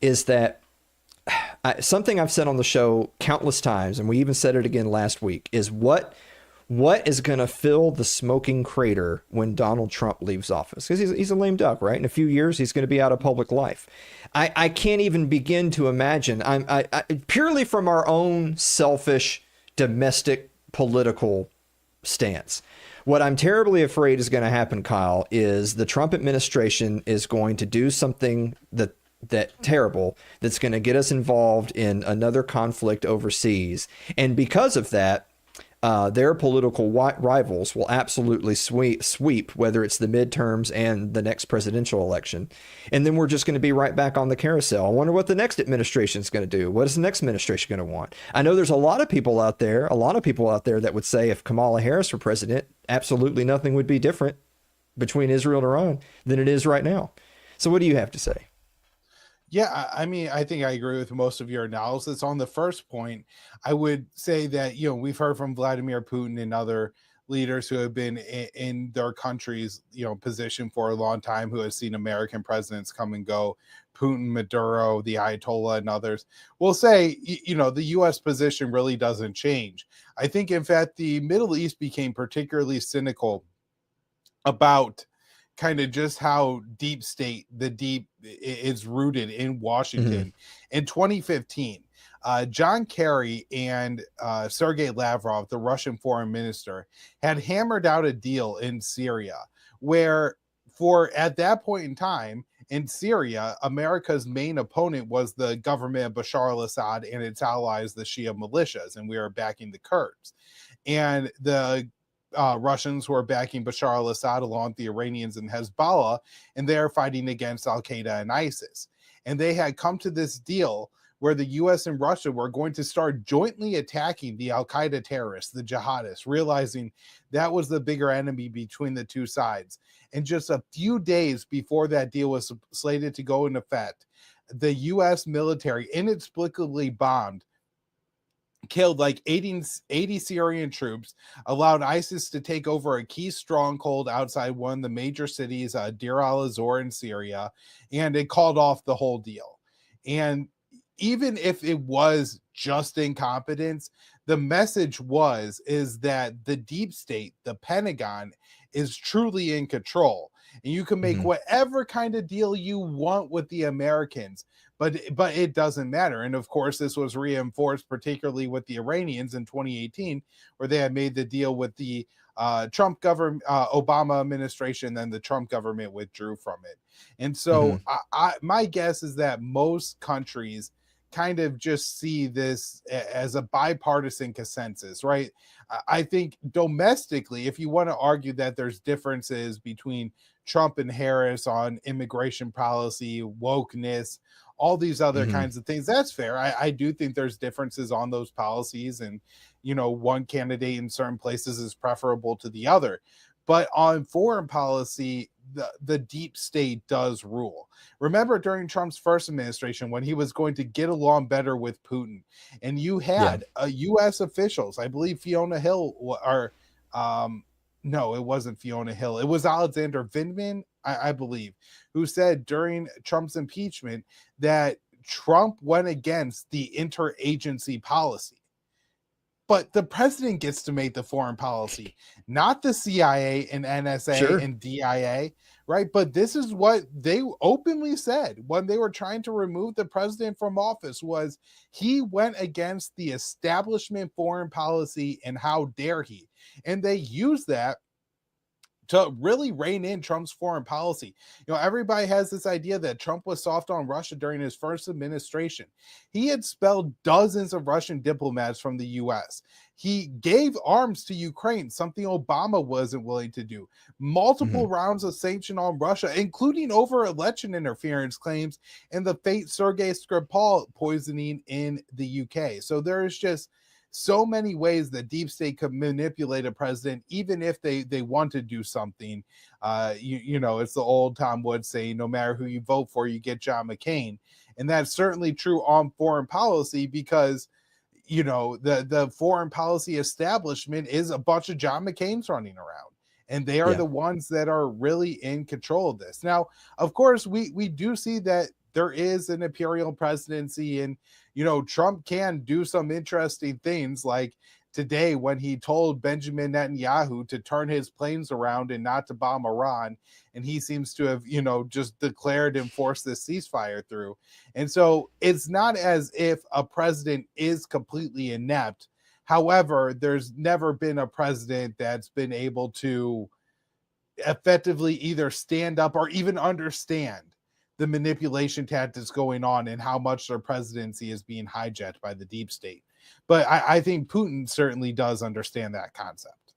is that something I've said on the show countless times, and we even said it again last week, is what is going to fill the smoking crater when Donald Trump leaves office? Because he's a lame duck, right? In a few years, he's going to be out of public life. I can't even begin to imagine. I purely from our own selfish domestic political stance. What I'm terribly afraid is going to happen, Kyle, is the Trump administration is going to do something that terrible that's going to get us involved in another conflict overseas. And because of that, their political rivals will absolutely sweep, whether it's the midterms and the next presidential election. And then we're just going to be right back on the carousel. I wonder what the next administration is going to do. What is the next administration going to want? I know there's a lot of people out there that would say if Kamala Harris were president, absolutely nothing would be different between Israel and Iran than it is right now. So what do you have to say? Yeah, I mean, I think I agree with most of your analysis. On the first point, I would say that, we've heard from Vladimir Putin and other leaders who have been in their country's, position for a long time, who have seen American presidents come and go, Putin, Maduro, the Ayatollah, and others, will say, the U.S. position really doesn't change. I think, in fact, the Middle East became particularly cynical about kind of just how deep state is rooted in Washington. In 2015, John Kerry and Sergei Lavrov, the Russian foreign minister, had hammered out a deal in Syria where, at that point in time, in Syria, America's main opponent was the government of Bashar al-Assad and its allies, the Shia militias, and we were backing the Kurds. And the Russians were backing Bashar al-Assad along with the Iranians and Hezbollah, and they're fighting against al-Qaeda and ISIS. And they had come to this deal where the U.S. and Russia were going to start jointly attacking the al-Qaeda terrorists, the jihadists, realizing that was the bigger enemy between the two sides. And just a few days before that deal was slated to go into effect, the U.S. military inexplicably killed like 80 Syrian troops, allowed ISIS to take over a key stronghold outside one of the major cities, Deir al-Azor in Syria, and it called off the whole deal. And even if it was just incompetence, the message is that the deep state, the Pentagon, is truly in control. And you can make whatever kind of deal you want with the Americans, but it doesn't matter. And of course, this was reinforced particularly with the Iranians in 2018, where they had made the deal with the Trump government, Obama administration, then the Trump government withdrew from it. And so my guess is that most countries kind of just see this as a bipartisan consensus, right? I think domestically, if you want to argue that there's differences between Trump and Harris on immigration policy, wokeness, all these other kinds of things, that's fair. I do think there's differences on those policies, and one candidate in certain places is preferable to the other. But on foreign policy, the deep state does rule. Remember during Trump's first administration, when he was going to get along better with Putin, and you had U.S. officials, I believe Fiona Hill, or no, it wasn't Fiona Hill, it was Alexander Vindman, I believe, who said during Trump's impeachment that Trump went against the interagency policy. But the president gets to make the foreign policy, not the CIA and NSA and DIA, right? But this is what they openly said when they were trying to remove the president from office, was he went against the establishment foreign policy, and how dare he? And they used that to really rein in Trump's foreign policy. Everybody has this idea that Trump was soft on Russia during his first administration. He had expelled dozens of Russian diplomats from the U.S. He gave arms to Ukraine, something Obama wasn't willing to do. Multiple rounds of sanction on Russia, including over election interference claims and the fake Sergei Skripal poisoning in the UK. So there is just so many ways that deep state could manipulate a president, even if they want to do something. It's the old Tom Woods saying, no matter who you vote for, you get John McCain. And that's certainly true on foreign policy, because the foreign policy establishment is a bunch of John McCains running around, and they are the ones that are really in control of this. Now, of course, we do see that there is an imperial presidency, and Trump can do some interesting things, like today when he told Benjamin Netanyahu to turn his planes around and not to bomb Iran, and he seems to have just declared and forced this ceasefire through. And so it's not as if a president is completely inept. However, there's never been a president that's been able to effectively either stand up or even understand the manipulation tactics going on, and how much their presidency is being hijacked by the deep state. But I think Putin certainly does understand that concept.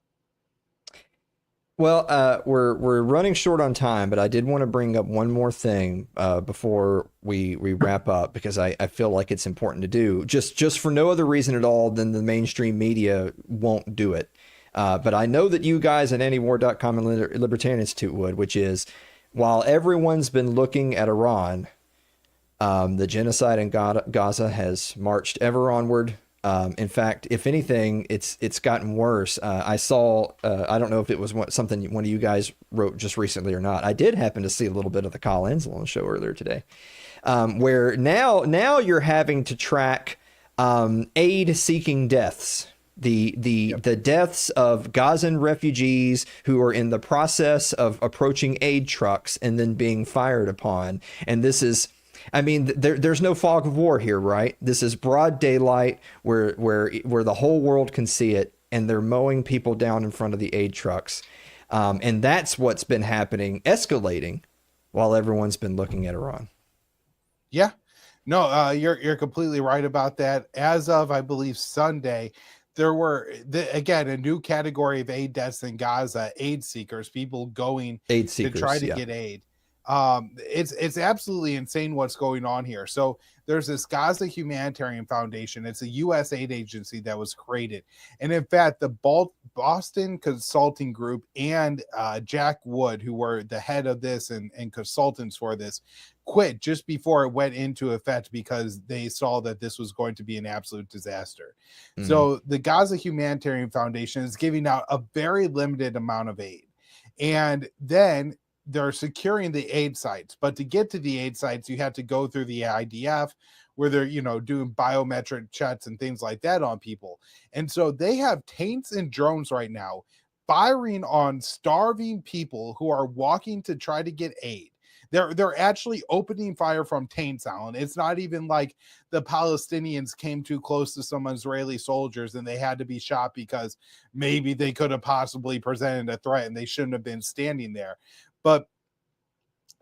Well, we're running short on time, but I did want to bring up one more thing before we wrap up, because I feel like it's important to do, just for no other reason at all than the mainstream media won't do it. But I know that you guys at Antiwar.com and Libertarian Institute would, which is, while everyone's been looking at Iran, the genocide in Gaza has marched ever onward. In fact, if anything, it's gotten worse. I saw, I don't know if it was something one of you guys wrote just recently or not. I did happen to see a little bit of the Kyle Anzalone show earlier today, where now you're having to track aid-seeking deaths. The deaths of Gazan refugees who are in the process of approaching aid trucks and then being fired upon. And this is, there's no fog of war here, right? This is broad daylight where the whole world can see it, and they're mowing people down in front of the aid trucks. And that's what's been happening, escalating, while everyone's been looking at Iran. Yeah, no, you're completely right about that. As of, I believe, Sunday, there were, again, a new category of aid deaths in Gaza, aid seekers, people going to try to get aid. It's absolutely insane what's going on here. So there's this Gaza Humanitarian Foundation. It's a U.S. aid agency that was created. And in fact, the Boston Consulting Group and Jack Wood, who were the head of this and consultants for this, quit just before it went into effect because they saw that this was going to be an absolute disaster. So the Gaza Humanitarian Foundation is giving out a very limited amount of aid. And then they're securing the aid sites. But to get to the aid sites, you have to go through the IDF, where they're, doing biometric checks and things like that on people. And so they have tanks and drones right now firing on starving people who are walking to try to get aid. They're actually opening fire from tanks, Alan. It's not even like the Palestinians came too close to some Israeli soldiers and they had to be shot because maybe they could have possibly presented a threat and they shouldn't have been standing there. But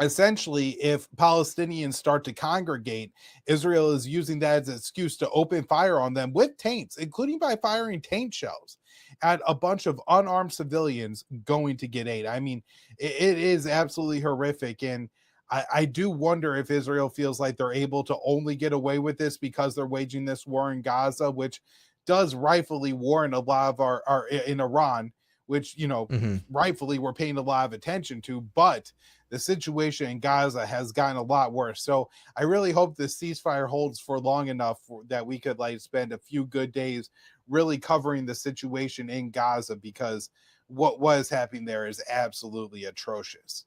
essentially, if Palestinians start to congregate, Israel is using that as an excuse to open fire on them with taints, including by firing taint shells at a bunch of unarmed civilians going to get aid. I mean, it is absolutely horrific. And I do wonder if Israel feels like they're able to only get away with this because they're waging this war in Gaza, which does rightfully warrant a lot of our in Iran, which, you know, rightfully we're paying a lot of attention to, but the situation in Gaza has gotten a lot worse. So I really hope this ceasefire holds for long enough that we could like spend a few good days really covering the situation in Gaza, because what was happening there is absolutely atrocious.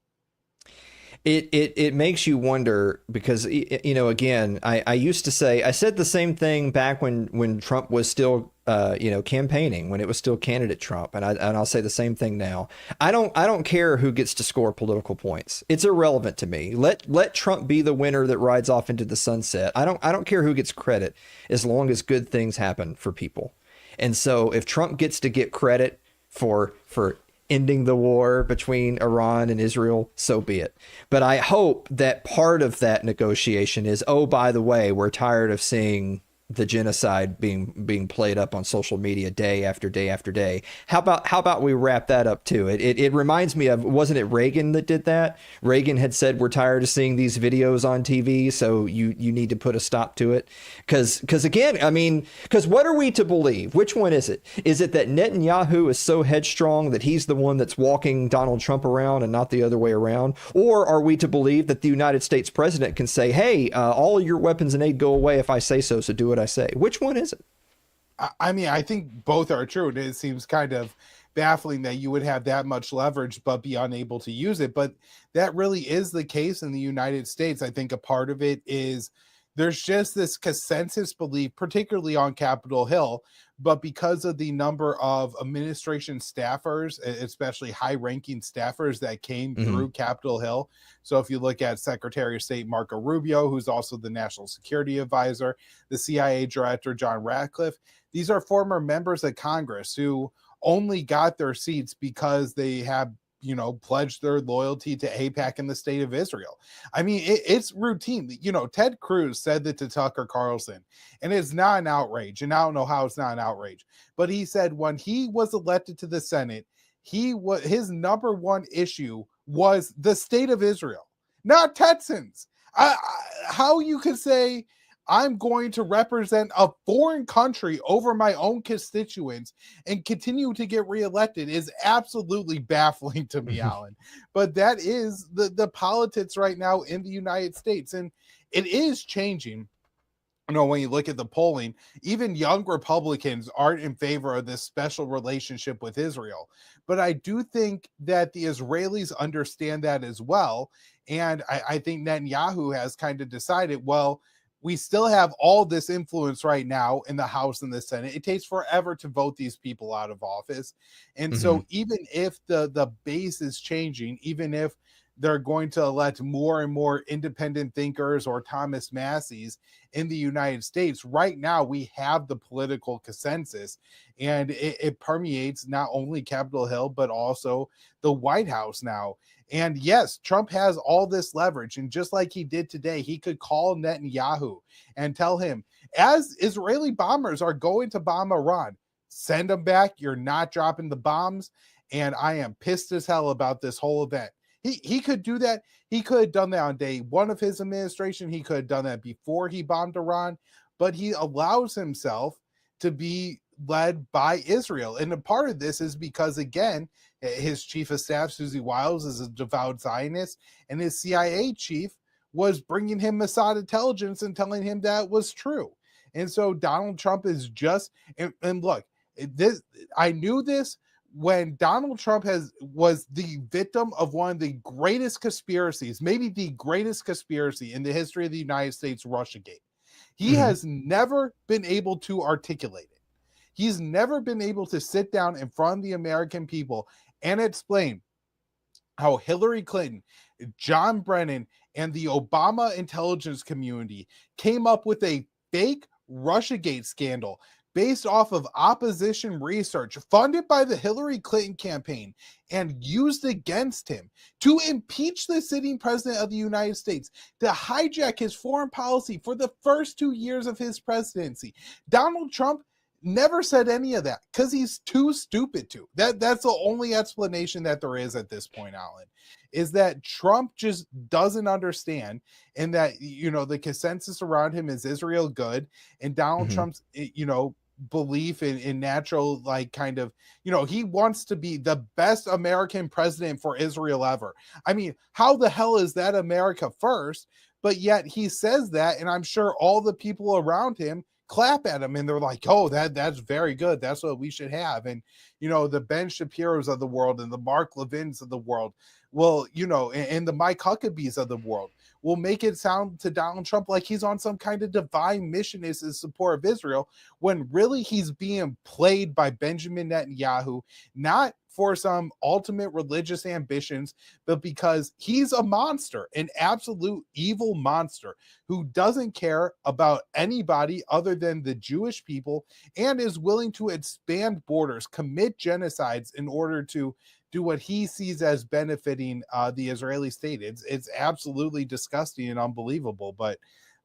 It makes you wonder, because, you know, again, I used to say, I said the same thing back when Trump was still campaigning, when it was still candidate Trump, and I'll say the same thing now. I don't care who gets to score political points. It's irrelevant to me. Let Trump be the winner that rides off into the sunset. I don't care who gets credit, as long as good things happen for people. And so if Trump gets to get credit for ending the war between Iran and Israel, so be it. But I hope that part of that negotiation is, oh, by the way, we're tired of seeing the genocide being played up on social media day after day after day. How about we wrap that up too? It reminds me of, wasn't it Reagan that did that? Reagan had said, we're tired of seeing these videos on TV, so you need to put a stop to it. Because again, I mean, because what are we to believe? Which one is it? Is it that Netanyahu is so headstrong that he's the one that's walking Donald Trump around and not the other way around? Or are we to believe that the United States president can say, hey, all of your weapons and aid go away if I say so, so do what I say? Which one is it? I mean, I think both are true. It seems kind of baffling that you would have that much leverage but be unable to use it. But that really is the case in the United States. I think a part of it is there's just this consensus belief, particularly on Capitol Hill, but because of the number of administration staffers, especially high-ranking staffers that came through Capitol Hill. So if you look at Secretary of State Marco Rubio, who's also the National Security Advisor, the CIA Director John Ratcliffe, these are former members of Congress who only got their seats because they have, you know, pledged their loyalty to AIPAC and the state of Israel. I mean, it's routine. You know, Ted Cruz said that to Tucker Carlson, and it's not an outrage. And I don't know how it's not an outrage, but he said when he was elected to the Senate, his number one issue was the state of Israel, not Texans. How you could say, I'm going to represent a foreign country over my own constituents and continue to get reelected is absolutely baffling to me, Alan. But that is the politics right now in the United States. And it is changing. You know, when you look at the polling, even young Republicans aren't in favor of this special relationship with Israel. But I do think that the Israelis understand that as well. And I think Netanyahu has kind of decided, well, we still have all this influence right now in the House and the Senate. It takes forever to vote these people out of office. And so even if the base is changing, even if they're going to elect more and more independent thinkers or Thomas Masseys in the United States, right now we have the political consensus, and it permeates not only Capitol Hill, but also the White House now. And yes, Trump has all this leverage. And just like he did today, he could call Netanyahu and tell him, as Israeli bombers are going to bomb Iran, send them back. You're not dropping the bombs. And I am pissed as hell about this whole event. He could do that. He could have done that on day one of his administration. He could have done that before he bombed Iran. But he allows himself to be led by Israel. And a part of this is because, again, his chief of staff, Susie Wiles, is a devout Zionist, and his CIA chief was bringing him Mossad intelligence and telling him that was true. And so Donald Trump is just, and look, this, I knew this when Donald Trump was the victim of one of the greatest conspiracies, maybe the greatest conspiracy in the history of the United States, Russiagate. He has never been able to articulate it. He's never been able to sit down in front of the American people and explain how Hillary Clinton, John Brennan, and the Obama intelligence community came up with a fake Russiagate scandal, based off of opposition research funded by the Hillary Clinton campaign and used against him to impeach the sitting president of the United States, to hijack his foreign policy for the first 2 years of his presidency. Donald Trump never said any of that because he's too stupid to. That's the only explanation that there is at this point, Alan, is that Trump just doesn't understand, and that, you know, the consensus around him is Israel good, and Donald Trump's, you know, belief in natural, like, kind of, you know, he wants to be the best American president for Israel ever. I mean, how the hell is that America first? But yet he says that, and I'm sure all the people around him clap at him and they're like, oh, that's very good, that's what we should have. And, you know, the Ben Shapiro's of the world and the Mark Levin's of the world will, you know, and the Mike Huckabees of the world will make it sound to Donald Trump like he's on some kind of divine mission in support of Israel, when really he's being played by Benjamin Netanyahu, not for some ultimate religious ambitions, but because he's a monster, an absolute evil monster who doesn't care about anybody other than the Jewish people, and is willing to expand borders, commit genocides in order to do what he sees as benefiting the Israeli state. It's absolutely disgusting and unbelievable, but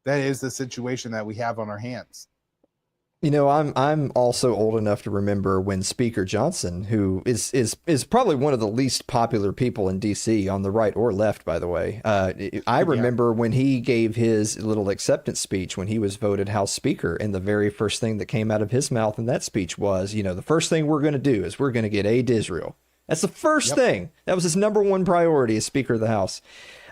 that is the situation that we have on our hands. You know, I'm also old enough to remember when Speaker Johnson, who is probably one of the least popular people in DC, on the right or left, by the way. I remember when he gave his little acceptance speech when he was voted House Speaker, and the very first thing that came out of his mouth in that speech was, you know, the first thing we're going to do is we're going to get aid to Israel. That's the first thing. That was his number one priority as Speaker of the House.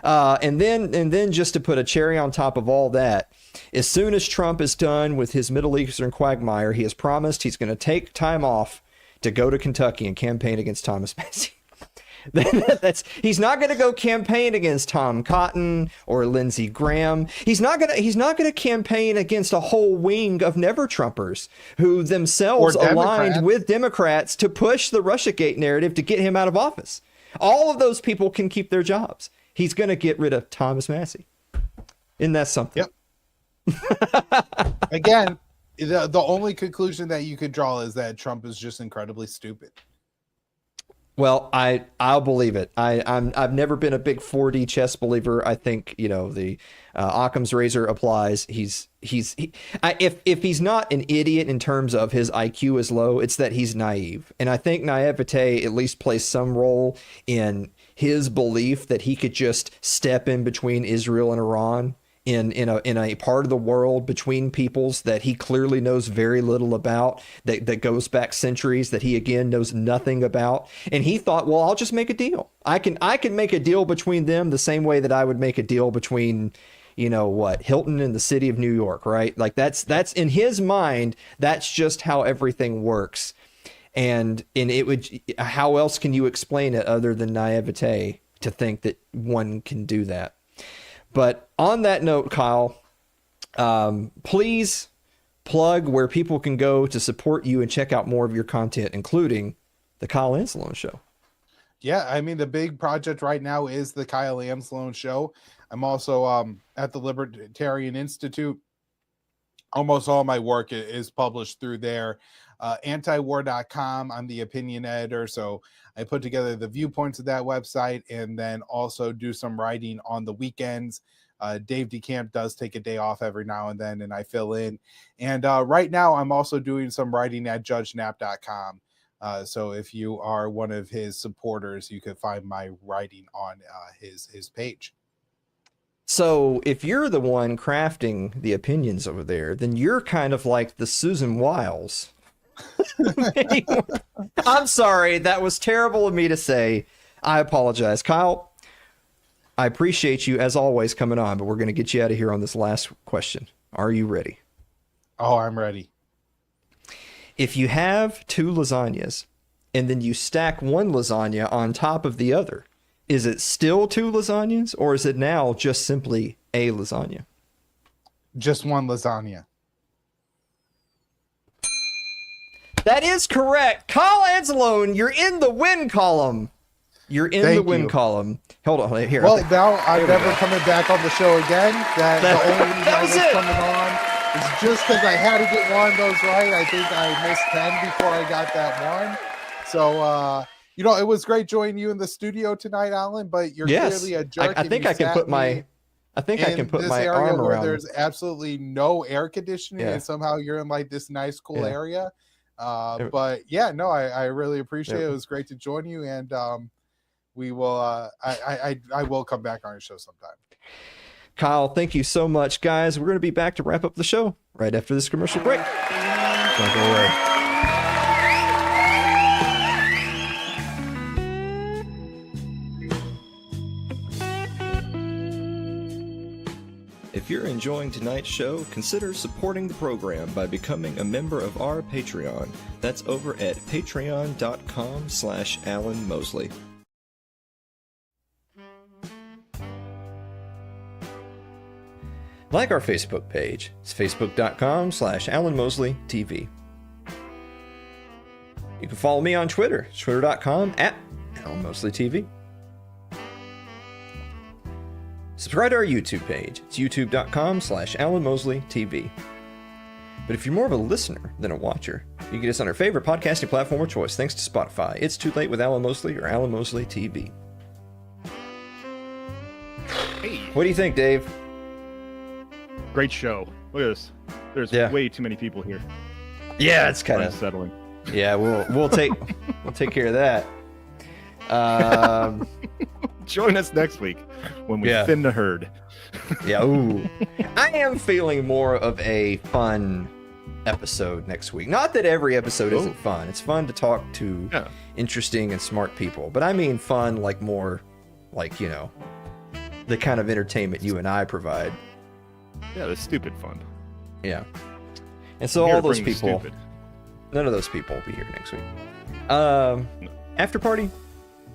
And then just to put a cherry on top of all that, as soon as Trump is done with his Middle Eastern quagmire, he has promised he's going to take time off to go to Kentucky and campaign against Thomas Massie. He's not going to go campaign against Tom Cotton or Lindsey Graham. He's not going to campaign against a whole wing of never-Trumpers who themselves aligned with Democrats to push the Russiagate narrative to get him out of office. All of those people can keep their jobs. He's going to get rid of Thomas Massie. Isn't that something? Yep. Again, the only conclusion that you could draw is that Trump is just incredibly stupid. Well, I'll believe it. I've never been a big 4D chess believer. I think, you know, the Occam's razor applies. If he's not an idiot in terms of his IQ is low, it's that he's naive. And I think naivete at least plays some role in his belief that he could just step in between Israel and Iran in a part of the world between peoples that he clearly knows very little about, that goes back centuries, that he again knows nothing about. And he thought, well, I'll just make a deal. I can make a deal between them the same way that I would make a deal between, you know what, Hilton and the city of New York, right? Like that's in his mind, that's just how everything works. And it would, how else can you explain it other than naivete to think that one can do that? But on that note, Kyle, please plug where people can go to support you and check out more of your content, including the Kyle Anzalone Show. Yeah, I mean, the big project right now is the Kyle Anzalone Show. I'm also at the Libertarian Institute. Almost all my work is published through there. Antiwar.com. I'm the opinion editor, so I put together the viewpoints of that website and then also do some writing on the weekends. Dave DeCamp does take a day off every now and then, and I fill in. And right now, I'm also doing some writing at judgenap.com. So if you are one of his supporters, you could find my writing on his page. So if you're the one crafting the opinions over there, then you're kind of like the Susan Wiles. I'm sorry, that was terrible of me to say. I apologize. Kyle, I appreciate you as always coming on, but we're going to get you out of here on this last question. Are you ready? Oh, I'm ready. If you have two lasagnas and then you stack one lasagna on top of the other, is it still two lasagnas, or is it now just simply a lasagna? Just one lasagna. That is correct. Kyle Anzalone, you're in the win column. You're in the win column. Hold on. Here. Well, now I'm never coming back on the show again. The only reason I was coming on It's just because I had to get one of those right. I think I missed 10 before I got that one. So, it was great joining you in the studio tonight, Alan, but you're clearly a jerk. I think I can put my arm where around. There's absolutely no air conditioning, and somehow you're in like this nice, cool area. But yeah, no, I really appreciate it. It was great to join you, and we will. I will come back on your show sometime. Kyle, thank you so much, guys. We're going to be back to wrap up the show right after this commercial break. Don't go away. If you're enjoying tonight's show, consider supporting the program by becoming a member of our Patreon. That's over at patreon.com/Alan Mosley. Like our Facebook page. It's facebook.com/Alan Mosley TV. You can follow me on Twitter. It's twitter.com/Alan Mosley TV. Subscribe to our YouTube page. It's youtube.com/Alan Mosley TV. But if you're more of a listener than a watcher, you get us on our favorite podcasting platform of choice thanks to Spotify. It's Too Late with Alan Mosley or Alan Mosley TV. Hey. What do you think, Dave? Great show. Look at this. There's way too many people here. Yeah, it's kind of unsettling. Yeah, we'll take care of that. Join us next week when we thin the herd. Yeah, ooh. I am feeling more of a fun episode next week. Not that every episode isn't fun. It's fun to talk to interesting and smart people. But I mean fun like more like, the kind of entertainment you and I provide. Yeah, the stupid fun. Yeah. And so all those people, none of those people will be here next week. After party?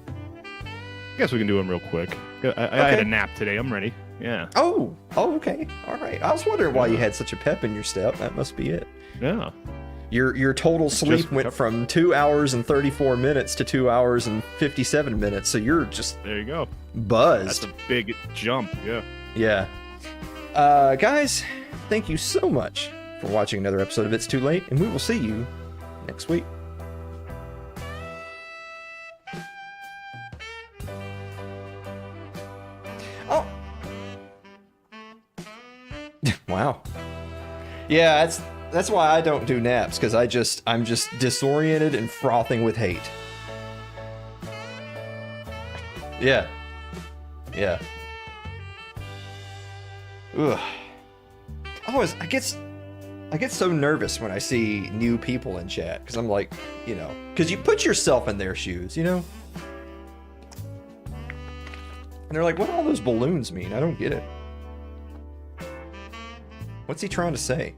I guess we can do them real quick. I had a nap today. I'm ready. Yeah. Oh, okay. All right. I was wondering why you had such a pep in your step. That must be it. Yeah. Your total sleep went from 2 hours and 34 minutes to 2 hours and 57 minutes. So you're just there you go, buzzed. That's a big jump. Yeah. Yeah. Guys, thank you so much for watching another episode of It's Too Late, and we will see you next week. Oh. Wow. Yeah, that's why I don't do naps, because I'm just disoriented and frothing with hate. Yeah. Yeah. Ugh. I get so nervous when I see new people in chat, because I'm like, because you put yourself in their shoes, and they're like, what do all those balloons mean? I don't get it. What's he trying to say?